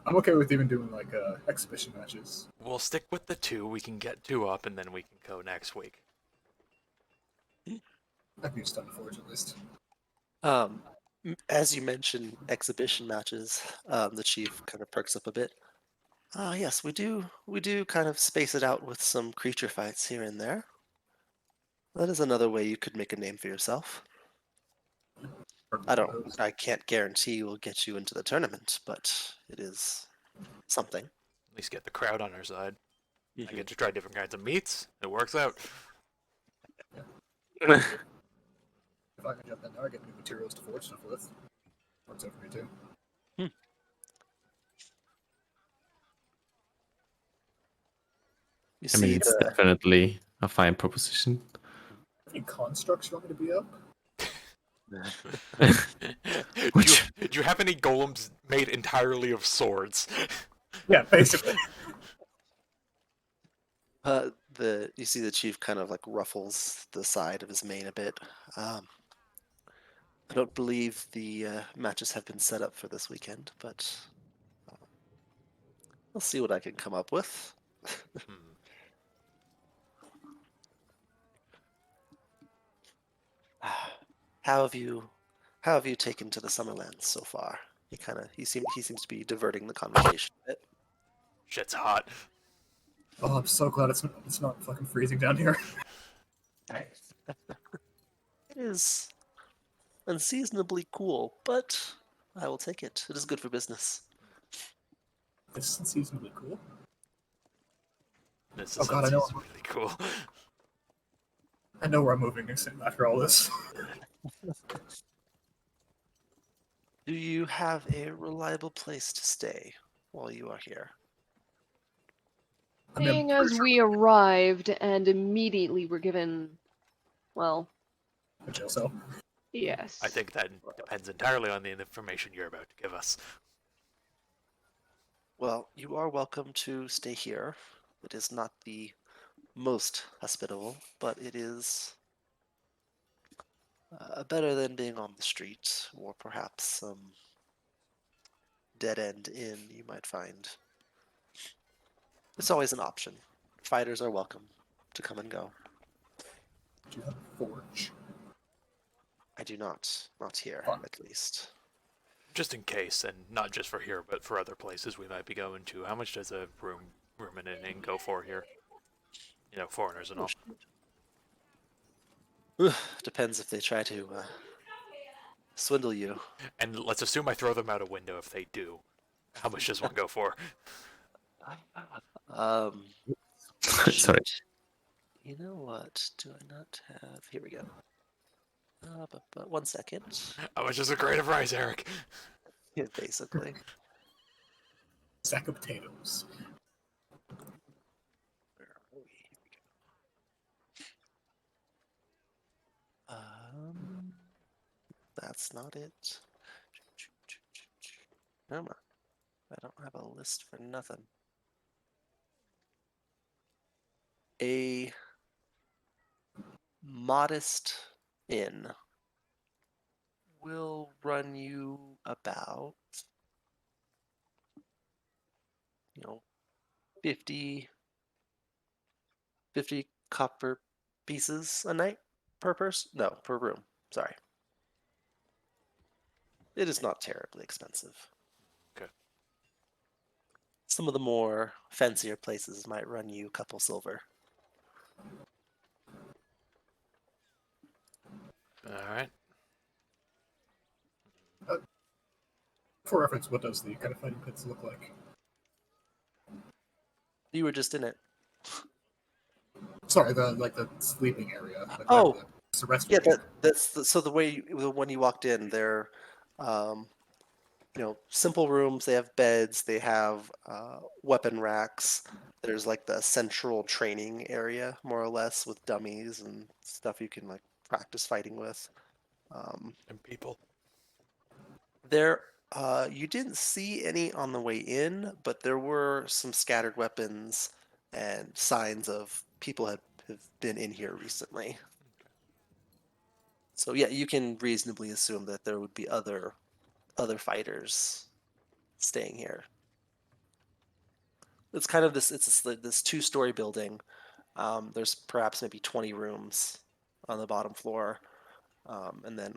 I'm okay with even doing like exhibition matches. We'll stick with the 2. We can get 2 up, and then we can go next week. I've used on the Forge at least. As you mentioned, exhibition matches. The chief kind of perks up a bit. Yes, we do kind of space it out with some creature fights here and there. That is another way you could make a name for yourself. I can't guarantee we'll get you into the tournament, but it is something. At least get the crowd on our side. I get to try different kinds of meats. It works out. If I can jump in there, I get new materials to forge stuff with. Works out for me too. You I mean, see it's the definitely a fine proposition. Any constructs you want me to be up? Do you have any golems made entirely of swords? Yeah, basically. you see the chief kind of like ruffles the side of his mane a bit. I don't believe the matches have been set up for this weekend, but I'll see what I can come up with. How have you taken to the Summerlands so far? He seems to be diverting the conversation a bit. Shit's hot. Oh, I'm so glad it's not fucking freezing down here. It is unseasonably cool, but I will take it. It is good for business. This is unseasonably cool. This Oh is God, I know. really cool. I know where I'm moving next after all this. Do you have a reliable place to stay while you are here? I mean, I'm Seeing pretty as sure we arrived and immediately were given, well, a jail cell. yes. I think that depends entirely on the information you're about to give us. Well, you are welcome to stay here. It is not the most hospitable, but it is better than being on the street or perhaps some dead-end inn you might find. It's always an option. Fighters are welcome to come and go. Do you have a forge? I do not. Not here, Fine. at least. Just in case, and not just for here, but for other places we might be going to. How much does a room in an inn go for here? You know, foreigners and all. Depends if they try to swindle you. And let's assume I throw them out a window if they do. How much does one go for? Sorry. Shoot. You know what? Do I not have? Here we go. But 1 second. How much is a crate of rice, Eric? Yeah, basically. Sack of potatoes. Where are we? Here we go. That's not it. Come on. I don't have a list for nothing. A modest inn will run you about, 50 copper pieces a night per person. No, per room. Sorry. It is not terribly expensive. Okay. Some of the more fancier places might run you a couple silver. Alright. For reference, what does the kind of fighting pits look like? You were just in it. Sorry, the sleeping area. Like, Oh! the rest. Yeah, so the way when you walked in, they're simple rooms. They have beds. They have weapon racks. There's like the central training area, more or less, with dummies and stuff you can like practice fighting with. And people. There, you didn't see any on the way in, but there were some scattered weapons and signs of people have been in here recently. So yeah, you can reasonably assume that there would be other fighters staying here. It's kind of this. It's this 2-story building. There's perhaps maybe 20 rooms on the bottom floor, and then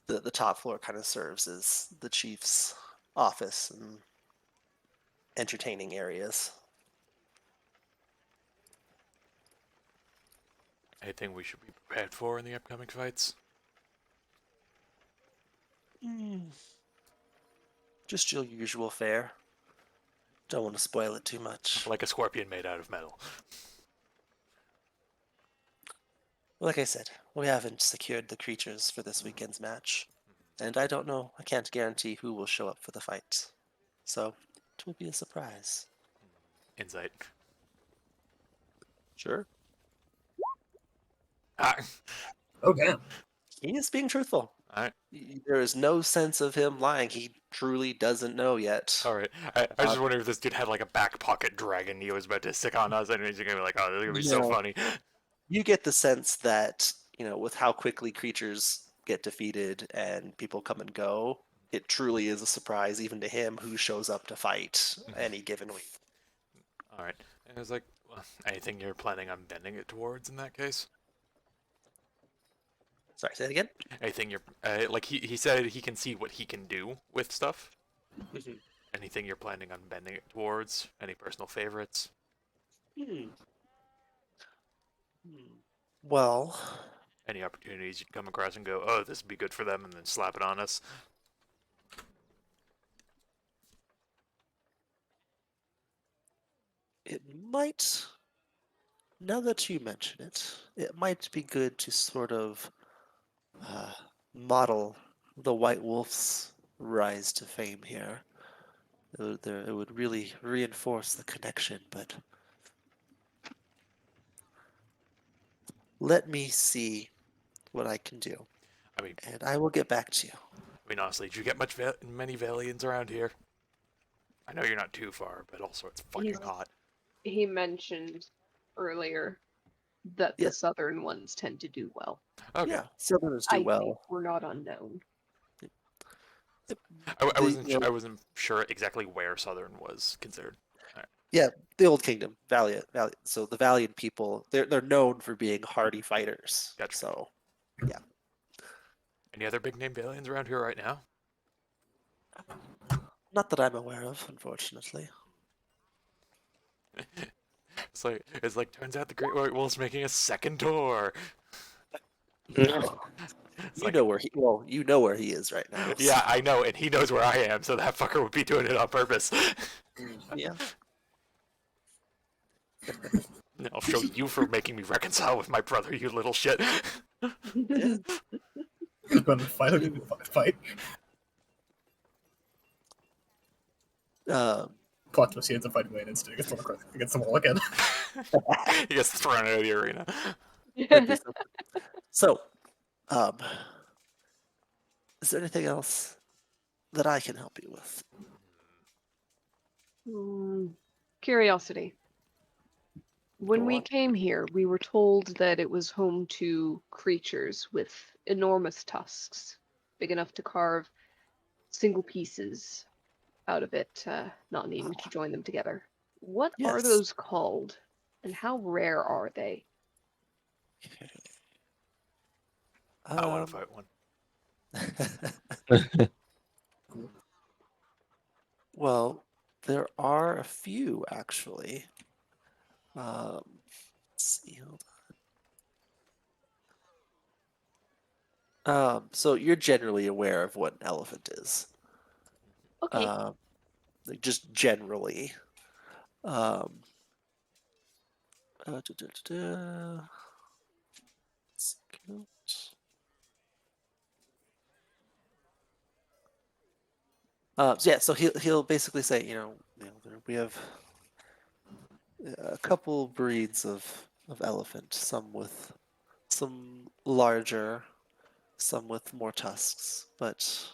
the top floor kind of serves as the chief's office and entertaining areas. Anything we should be prepared for in the upcoming fights? Just your usual fare. Don't want to spoil it too much. Like a scorpion made out of metal. Like I said, we haven't secured the creatures for this weekend's match, and I don't know. I can't guarantee who will show up for the fight, so it will be a surprise. Insight. Sure. Ah. Oh damn. He is being truthful. Alright. There is no sense of him lying. He truly doesn't know yet. Alright. I was just wondering if this dude had like a back pocket dragon he was about to stick on us, and he's gonna be like, oh, this is gonna be so No. funny. You get the sense that, with how quickly creatures get defeated and people come and go, it truly is a surprise even to him who shows up to fight any given week. Alright. And I was like, well, anything you're planning on bending it towards in that case? Sorry, say it again? Anything you're like he said he can see what he can do with stuff. Anything you're planning on bending it towards? Any personal favorites? Well, Any opportunities you'd come across and go, oh, this would be good for them, and then slap it on us? it might, now that you mention it, it might be good to sort of model the White Wolf's rise to fame here. It would really reinforce the connection, but let me see what I can do, I mean, and I will get back to you. honestly, did you get many Valians around here? I know you're not too far, but also it's fucking He's- hot. He mentioned earlier that Yeah. the southern ones tend to do well. Okay. Yeah, Southerners do I well. think we're not unknown. I wasn't sure exactly where Southern was considered. Yeah, the Old Kingdom, Valiant. So the Valiant people, they're known for being hardy fighters. Gotcha. So Any other big name Valians around here right now? not that I'm aware of, unfortunately. It's like turns out the Great White Wolf's making a second tour. You know where he is right now. Yeah, I know, and he knows where I am, so that fucker would be doing it on purpose. Yeah. I'll show you for making me reconcile with my brother, you little shit. Yeah. Going to fight. Plot twist, he ends up fighting Wayne instead against them all again. He gets thrown out of the arena. So, is there anything else that I can help you with? Curiosity. When Go we on. came here, we were told that it was home to creatures with enormous tusks, big enough to carve single pieces out of it, not needing to join them together. What are Yes. those called, and how rare are they? I want to fight one. Well, there are a few actually. Let's see, hold on. So you're generally aware of what an elephant is. Okay. Like just generally. Da, da, da, da. Let's count. So yeah, so he'll basically say, we have a couple breeds of elephant, some with some larger, some with more tusks, but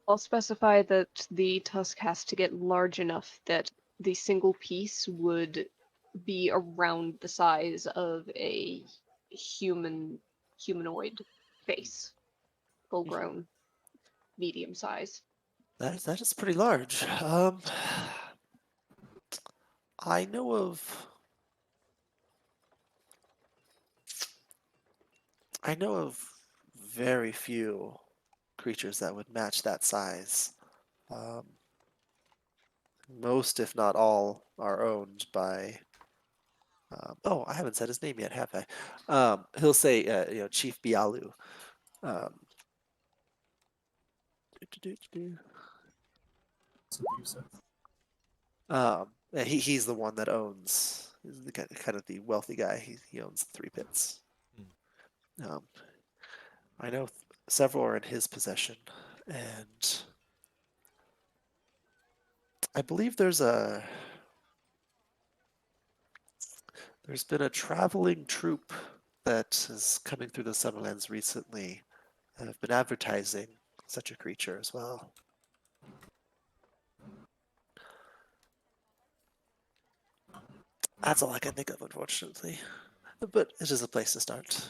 I'll specify that the tusk has to get large enough that the single piece would be around the size of a humanoid face, full grown, medium size. that is pretty large. I know of very few creatures that would match that size. Um, most, if not all, are owned by. Oh, I haven't said his name yet, have I? He'll say, Chief Bialu. Um, yeah, he's the one that owns. He's the kind of the wealthy guy. He owns 3 pits. Um, I know several are in his possession, and I believe there's been a traveling troupe that is coming through the Summerlands recently, and have been advertising such a creature as well. That's all I can think of, unfortunately. But it's just a place to start.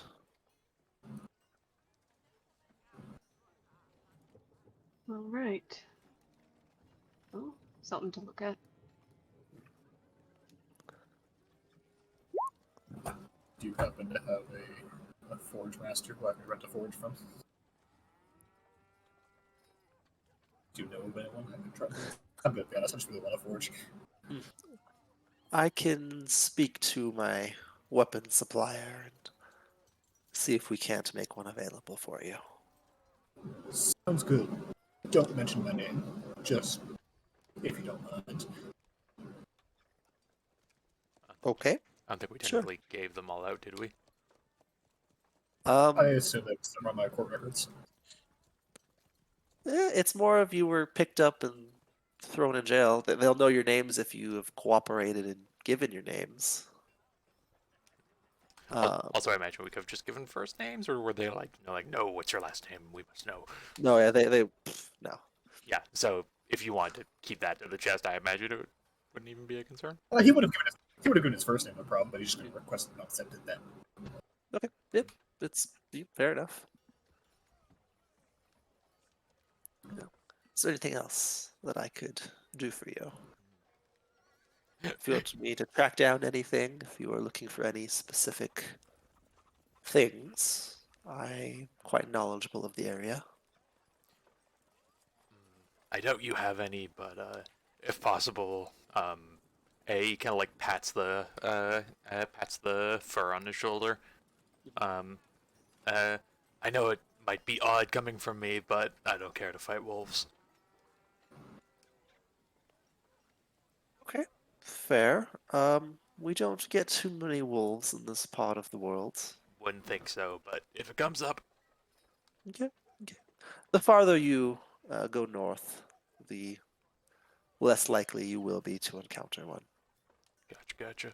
All right. Oh, something to look at. Do you happen to have a forge master who I can rent a forge from? Do you know of anyone I can try? I'm gonna be honest, I just really want a forge. I can speak to my weapon supplier and see if we can't make one available for you. Sounds good. Don't mention my name, just if you don't mind. Okay. I don't think we Sure. technically gave them all out, did we? I assume that some of my court records. It's more of you were picked up and thrown in jail. They'll know your names if you have cooperated and given your names. Also, I imagine we could have just given first names, or were they like, no, what's your last name? We must know. No, yeah, no. Yeah. So if you wanted to keep that to the chest, I imagine it wouldn't even be a concern. He would have given his first name, no problem, but he's just gonna request it not sent it then. Okay, yep, it's fair enough. Yeah. Is there anything else that I could do for you? If you want me to track down anything, if you are looking for any specific things, I'm quite knowledgeable of the area. I doubt you have any, but if possible, he kind of like pats the fur on his shoulder. I know it might be odd coming from me, but I don't care to fight wolves. Okay, fair. We don't get too many wolves in this part of the world. Wouldn't think so, but if it comes up, Okay, okay. The farther you go north, the less likely you will be to encounter one. gotcha.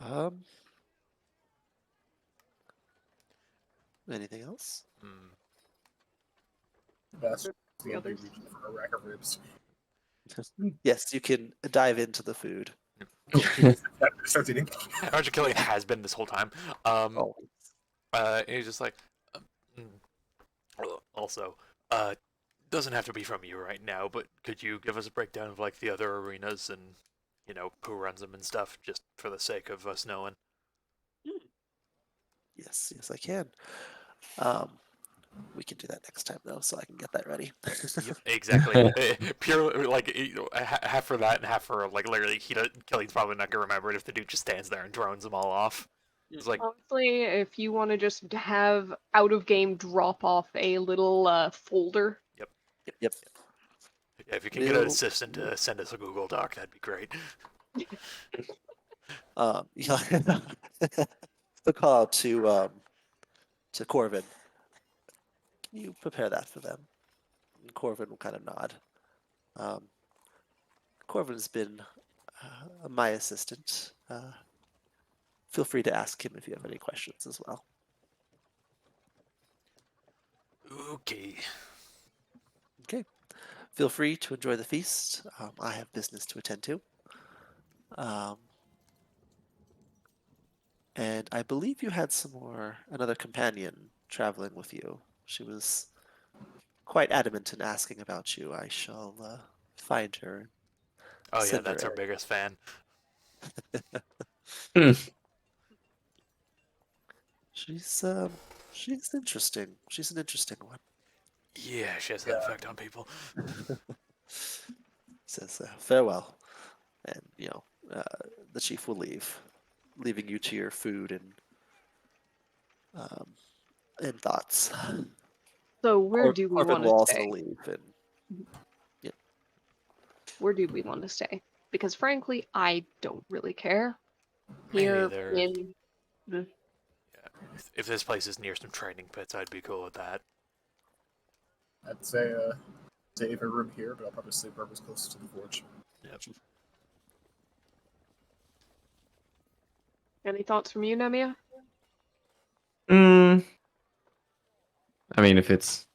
Um, anything else? That's the The only others. region for a rack of ribs. Yes, you can dive into the food. Starts eating. Archer Killing has been this whole time. Oh, And he's just like, also, doesn't have to be from you right now, but could you give us a breakdown of like the other arenas and who runs them and stuff, just for the sake of us knowing? yes, I can. We can do that next time though, so I can get that ready. Exactly. Pure like half for that and half for like literally Killing's probably not gonna remember it if the dude just stands there and drones them all off. It's like, Honestly, if you want to just have out of game drop off a little folder. Yep. yeah, if you can get an Little- assistant to send us a Google Doc, that'd be great. Yeah. The call out to Corvin. Can you prepare that for them? And Corvin will kind of nod. Corvin's been my assistant feel free to ask him if you have any questions as well. Okay. Okay. Feel free to enjoy the feast. I have business to attend to. And I believe you had another companion traveling with you. She was quite adamant in asking about you. I shall find her. Oh yeah, Send her that's our in. biggest fan. She's interesting. She's an interesting one. Yeah, she has an effect on people. Says farewell, and the chief will leave, leaving you to your food and thoughts. So where do we Corbin want will to also stay? leave, and Where do we want to stay? Because frankly, I don't really care. Me Here neither. in If this place is near some training pits, I'd be cool with that. I'd say save a room here, but I'll probably sleep wherever's closest to the forge. Yep. any thoughts from you, Nemia? I mean, if it's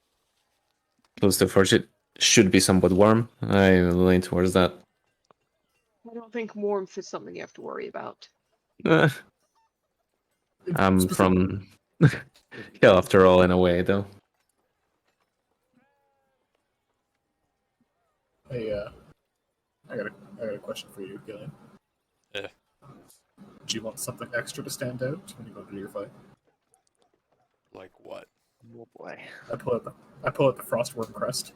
close to forge, it should be somewhat warm. I lean towards that. I don't think warmth is something you have to worry about. I'm from Hell after all, in a way, though. Hey, I got a question for you, Gillian. Yeah. Do you want something extra to stand out when you go to do your fight? Like what? oh boy, I pull out the Frostworm crest.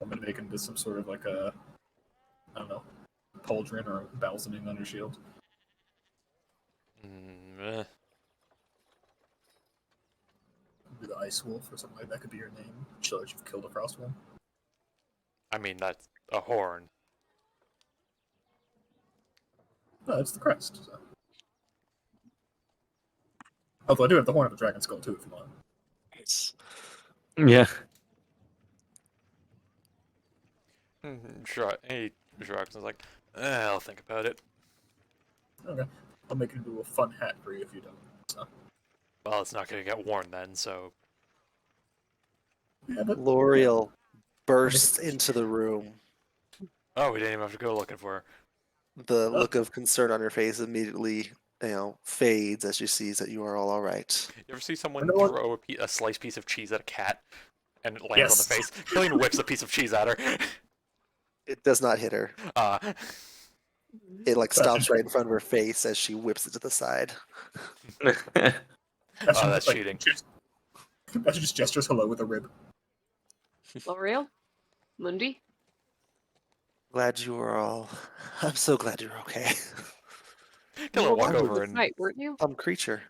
I'm gonna make into some sort of like a, I don't know, pauldron or balsaning on your shield. Maybe the Ice Wolf or something like that could be your name. Show that you've killed a Frostworm. I mean, that's a horn. No, it's the crest. So. Although I do have the horn of the dragon skull too, if you want. Yeah. Shrugs like, I'll think about it. Okay, I'll make it into a fun hat for you if you don't. So. Well, it's not gonna get worn then, so... Yeah, but L'Oreal bursts into the room. Oh, we didn't even have to go looking for her. The look of concern on her face immediately, fades as she sees that you are all right. You ever see someone You know what? throw a sliced piece of cheese at a cat and it lands Yes. on the face? Killian whips a piece of cheese at her. It does not hit her. It stops right in front of her face as she whips it to the side. That's cheating. That just gestures hello with a rib. L'Oreal? Mundi? Glad you are all. I'm so glad you're okay. Killian were walk watching over this and... night, weren't you? Creature.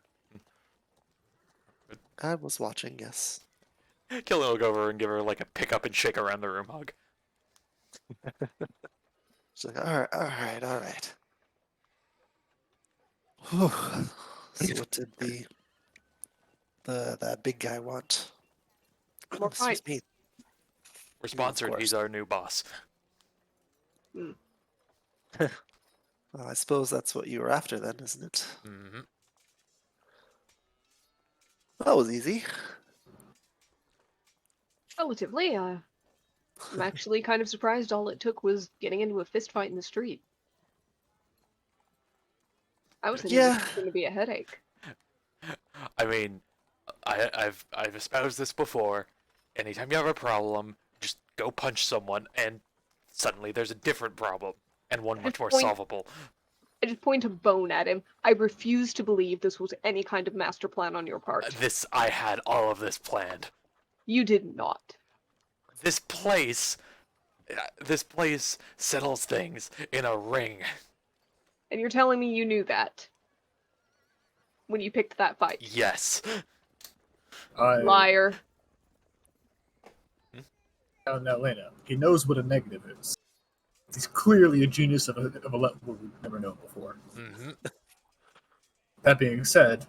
I was watching, yes. Killian will go over and give her like a pick up and shake around the room hug. She's like, all right. Whew. So what did that big guy want? More Excuse fight. me. We're sponsored, course. he's our new boss. Well, I suppose that's what you were after then, isn't it? Mm-hmm. That was easy. Relatively, I'm actually kind of surprised all it took was getting into a fist fight in the street. I was thinking Yeah. this was going to be a headache. I mean, I've espoused this before. Anytime you have a problem, just go punch someone, and suddenly there's a different problem, and one much more solvable. I just point a bone at him. I refuse to believe this was any kind of master plan on your part. I had all of this planned. You did not. This place settles things in a ring. And you're telling me you knew that when you picked that fight? Yes. Liar. Now, Lena, he knows what a negative is. He's clearly a genius of a level we've never known before. Mm-hmm. That being said,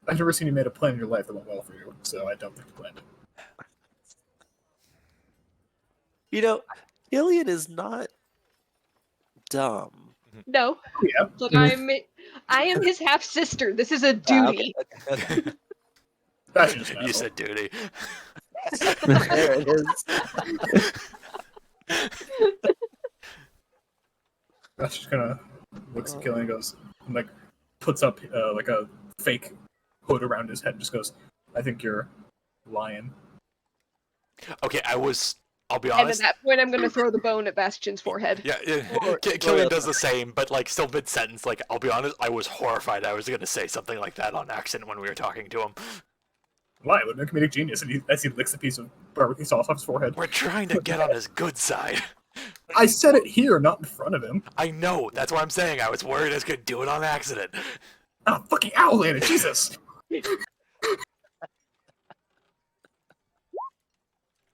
I've never seen you made a plan in your life that went well for you, so I don't think you planned it. Ilian is not dumb. No, Yeah. but I am his half sister. This is a duty. Okay. That's just an You asshole. said duty. There it is. That's just kind of looks at Killian and goes, and, like, puts up like a fake hood around his head and just goes, I think you're lying. Okay, I'll be And at honest. that point, I'm going to throw the bone at Bastion's forehead. Yeah, Or- Killian or- does the same, but like still mid-sentence. Like, I'll be honest, I was horrified. I was gonna say something like that on accident when we were talking to him. Why? What a comedic genius. And as he licks a piece of barbecue sauce off his forehead. We're trying to get on his good side. I said it here, not in front of him. I know. That's what I'm saying. I was worried I was gonna do it on accident. Ah, fucking owl landed, Jesus!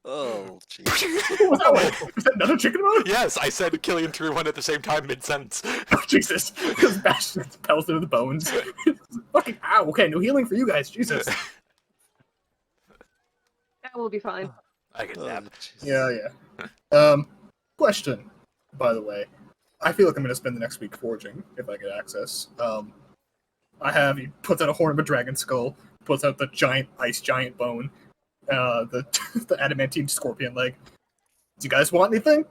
Oh, jeez. What was that one? Was that another chicken bone? Yes, I said Killian threw one at the same time mid-sentence. Oh, Jesus. Because Bastion pelts into the bones. Fucking ow. Okay, no healing for you guys, Jesus. That will be fine. I can Oh, nap. jeez. Yeah. Question, by the way. I feel like I'm going to spend the next week forging, if I get access. He puts out a horn of a dragon skull, puts out the giant ice giant bone, the the adamantine scorpion leg. Do you guys want anything?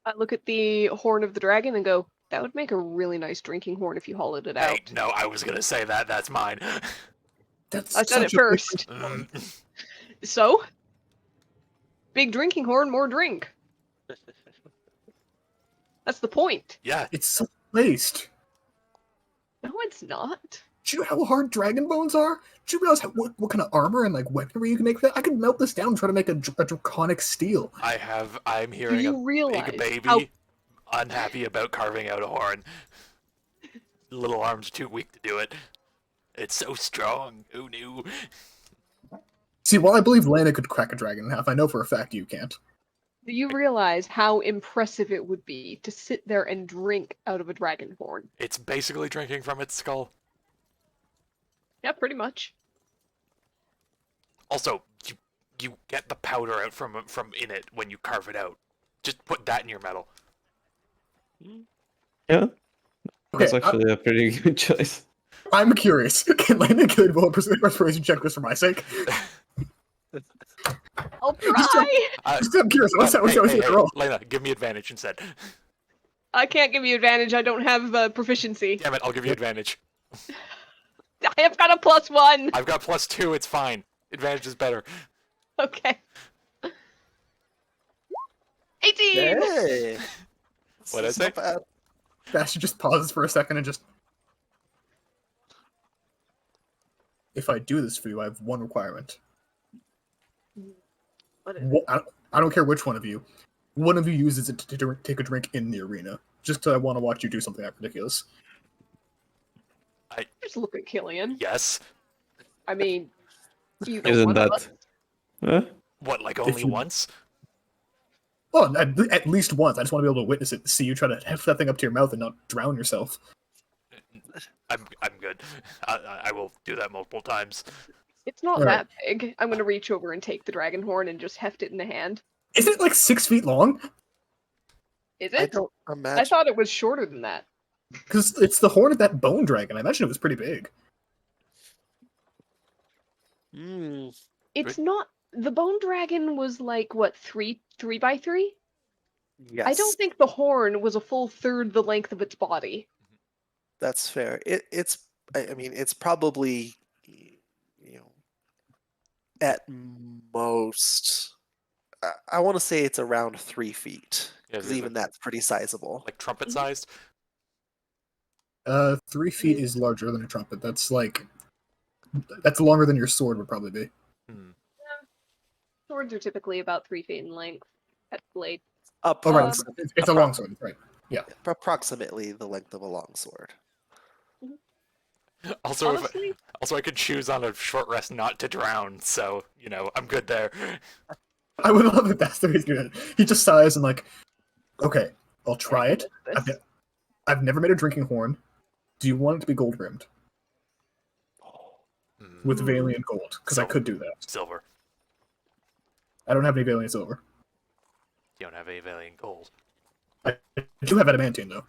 I look at the horn of the dragon and go, that would make a really nice drinking horn if you hollowed it out. Hey, no, I was gonna say that. That's mine. That's I said it such a first. Mm, So? Big drinking horn, more drink. That's the point. yeah, It's so placed. No, it's not. Do you know how hard dragon bones are? Do you realize what kind of armor and like weaponry you can make with that? I could melt this down and try to make a draconic steel. I'm Do hearing you a realize big baby how unhappy about carving out a horn. Little arms too weak to do it. It's so strong. Who knew? See, while I believe Lana could crack a dragon in half, I know for a fact you can't. do you realize how impressive it would be to sit there and drink out of a dragon horn? It's basically drinking from its skull. Yeah, pretty much. Also, you get the powder out from in it when you carve it out. Just put that in your metal. Yeah, that's Okay, actually a pretty good choice. I'm curious. Can Lana Good roll a respiration check just for my sake? I'll try! I'm curious. What's that? What's that roll? Lena, give me advantage instead. I can't give you advantage, I don't have proficiency. Damn it, I'll give you advantage. I have got a +1! I've got +2, it's fine. Advantage is better. Okay. 18! Hey. What'd I It's not say? bad. Bastion just pauses for a second and just. If I do this for you, I have one requirement. What is it? I don't care which one of you. One of you uses it to take a drink in the arena. Just 'cause I want to watch you do something that ridiculous. Just look at Killian. Yes. I mean, either Isn't one of that? us. Huh? What, like only you- once? Well, at least once. I just want to be able to witness it, see you try to heft that thing up to your mouth and not drown yourself. I'm good. I will do that multiple times. It's not Alright. that big. I'm gonna reach over and take the dragon horn and just heft it in the hand. Is it like 6 feet long? Is I it? don't I imagine. thought it was shorter than that. Because it's the horn of that bone dragon. I imagine it was pretty big. Mm, It's not. The bone dragon was like what, 3 by 3? yes, I don't think the horn was a full third the length of its body. that's fair. It's. I mean, it's probably, at most. I want to say it's around 3 feet. Yeah, Because even that's pretty sizable. like trumpet sized. 3 feet is larger than a trumpet. That's longer than your sword would probably be. Hmm. Swords are typically about 3 feet in length at blade. Oh, right. Um, It's a long sword, right? Approximately the length of a long sword. Also, Honestly, I could choose on a short rest not to drown, so I'm good there. I would love it. That's the reason. He just sighs and like, okay, I'll try it. this. I've never made a drinking horn. Do you want it to be gold rimmed Hmm. with Valiant gold? Because I So- could do that. Silver. I don't have any Valiant silver. You don't have a Valiant gold. I do have adamantine though.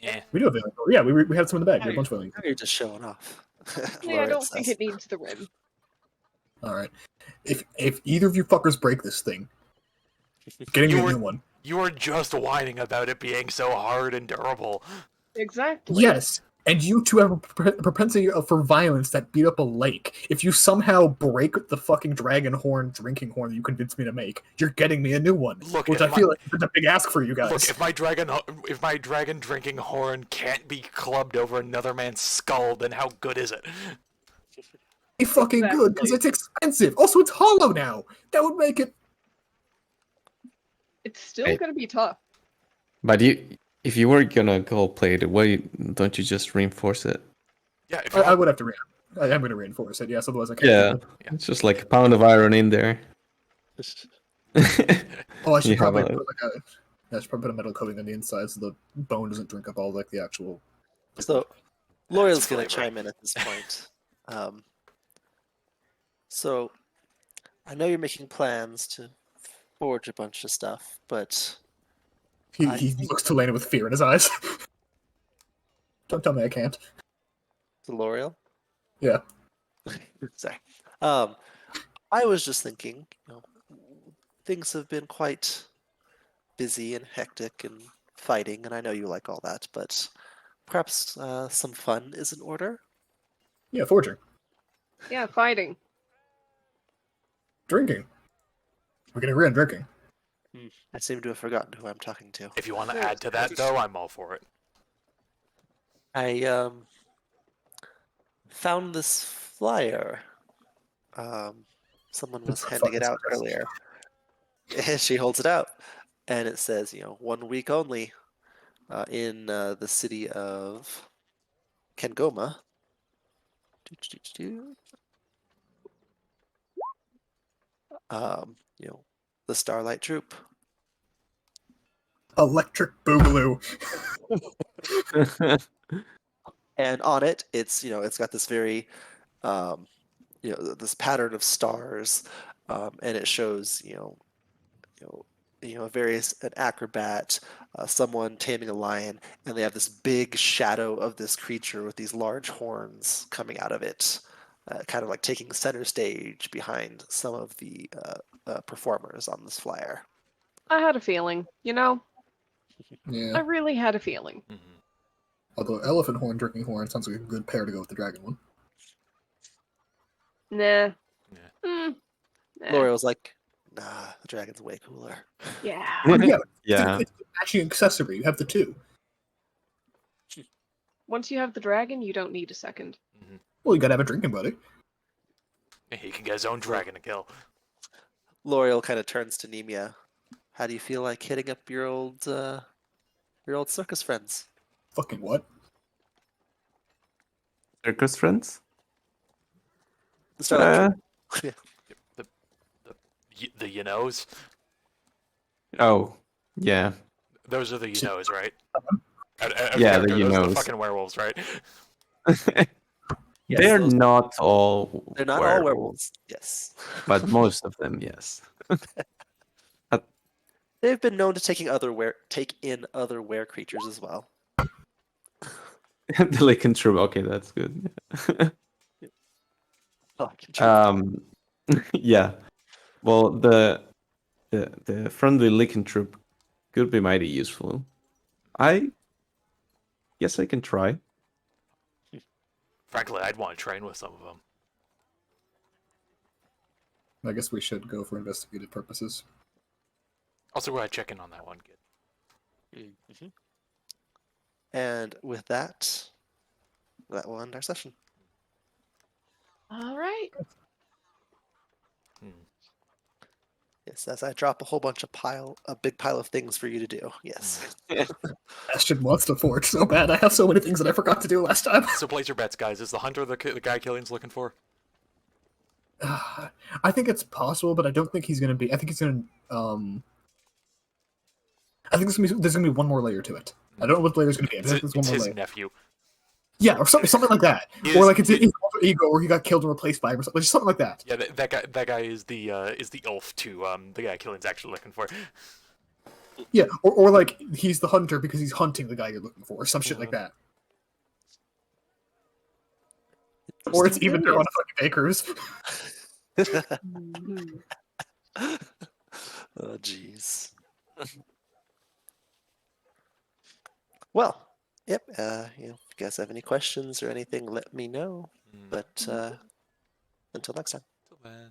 Yeah. We do have alien core. Yeah, we had some in the bag. We had a bunch of alien Now you're just showing off. Yeah, I Lawrence don't think says. it needs the rim. All right. If either of you fuckers break this thing, getting You me a were- new one. You were just whining about it being so hard and durable. Exactly. Yes, and you two have a propensity for violence that beat up a lake. If you somehow break the fucking dragon horn drinking horn that you convinced me to make, you're getting me a new one. Look, which if I feel like is a big ask for you guys. Look, if my dragon drinking horn can't be clubbed over another man's skull, then how good is it? It's fucking good because it's expensive. Also, it's hollow now. That would make it. It's still Hey. gonna be tough. But if you were gonna go play it away, don't you just reinforce it? Yeah, if you I want, would have to. I am going to reinforce it. Yes, otherwise I can't. Yeah, keep it. it's just like a pound of iron in there. Oh, I should You have probably a- put like a. I should probably put a metal coating on the inside so the bone doesn't drink up all like the actual. So, L'Oreal's flavor. gonna chime in at this point. So, I know you're making plans to forge a bunch of stuff, but I He think- looks to Lena with fear in his eyes. Don't tell me I can't. to L'Oreal. Yeah. Sorry. I was just thinking, things have been quite busy and hectic and fighting, and I know you like all that, but perhaps some fun is in order. Yeah, forging. Yeah, fighting. Drinking. We're getting rid of drinking. I seem to have forgotten who I'm talking to. if you want to add to that, though, I'm all for it. I found this flyer. Someone was It's handing it fucking out circus. earlier. And she holds it out, and it says, 1 week only in the city of Kengoma. The Starlight Troop. Electric Boogaloo. And on it, it's got this very this pattern of stars, and it shows an acrobat, someone taming a lion, and they have this big shadow of this creature with these large horns coming out of it, kind of like taking center stage behind some of the performers on this flyer. I had a feeling, I Yeah. really had a feeling. Mhm. Although elephant horn, drinking horn sounds like a good pair to go with the dragon one. Nah. Yeah. Nah. L'Oreal's like, nah, the dragon's way cooler. Yeah. Yeah. Yeah. It's a matching accessory. You have the two. Once you have the dragon, you don't need a second. Well, you gotta have a drinking buddy. He can get his own dragon to kill. L'Oreal kind of turns to Nemia. How do you feel like hitting up your old circus friends? Fucking what? Circus friends? The Starlight Troop. The you-knows? Oh, yeah. Those are the you-knows, right? Yeah, the Those are you-knows. the fucking werewolves, right? Yes, They're those- not all They're not all werewolves. Yes. but most of them, yes. They've been known to take in other were creatures as well. The lycanthrope. Okay, that's good. Oh, Yeah. Well, the friendly lycanthrope could be mighty useful. I guess I can try. Frankly, I'd want to train with some of them. I guess we should go for investigative purposes. Also, go ahead, check in on that one, kid. Mhm. And with that will end our session. All right. Hmm. Yes, as I drop a big pile of things for you to do. Yes. Bastion wants to forge so bad. I have so many things that I forgot to do last time. So place your bets, guys. Is the hunter the guy Killian's looking for? I think it's possible, but I don't think he's gonna be. I think he's gonna. I think there's gonna be one more layer to it. I don't know what layer is gonna be. I It's, think there's one it's more his layer. nephew. Yeah, or something like that. Is- Or like it's his alter ego, where he got killed and replaced by him, or something like that. Yeah, that guy is the elf to the guy Killian's actually looking for. Yeah, or like he's the hunter because he's hunting the guy you're looking for, or some shit like that. Or it's Interesting even thing they're on is- a fucking day cruise. Mhm. Oh, jeez. Well, yep. If you guys have any questions or anything, let me know. Mm, But until next time. till then.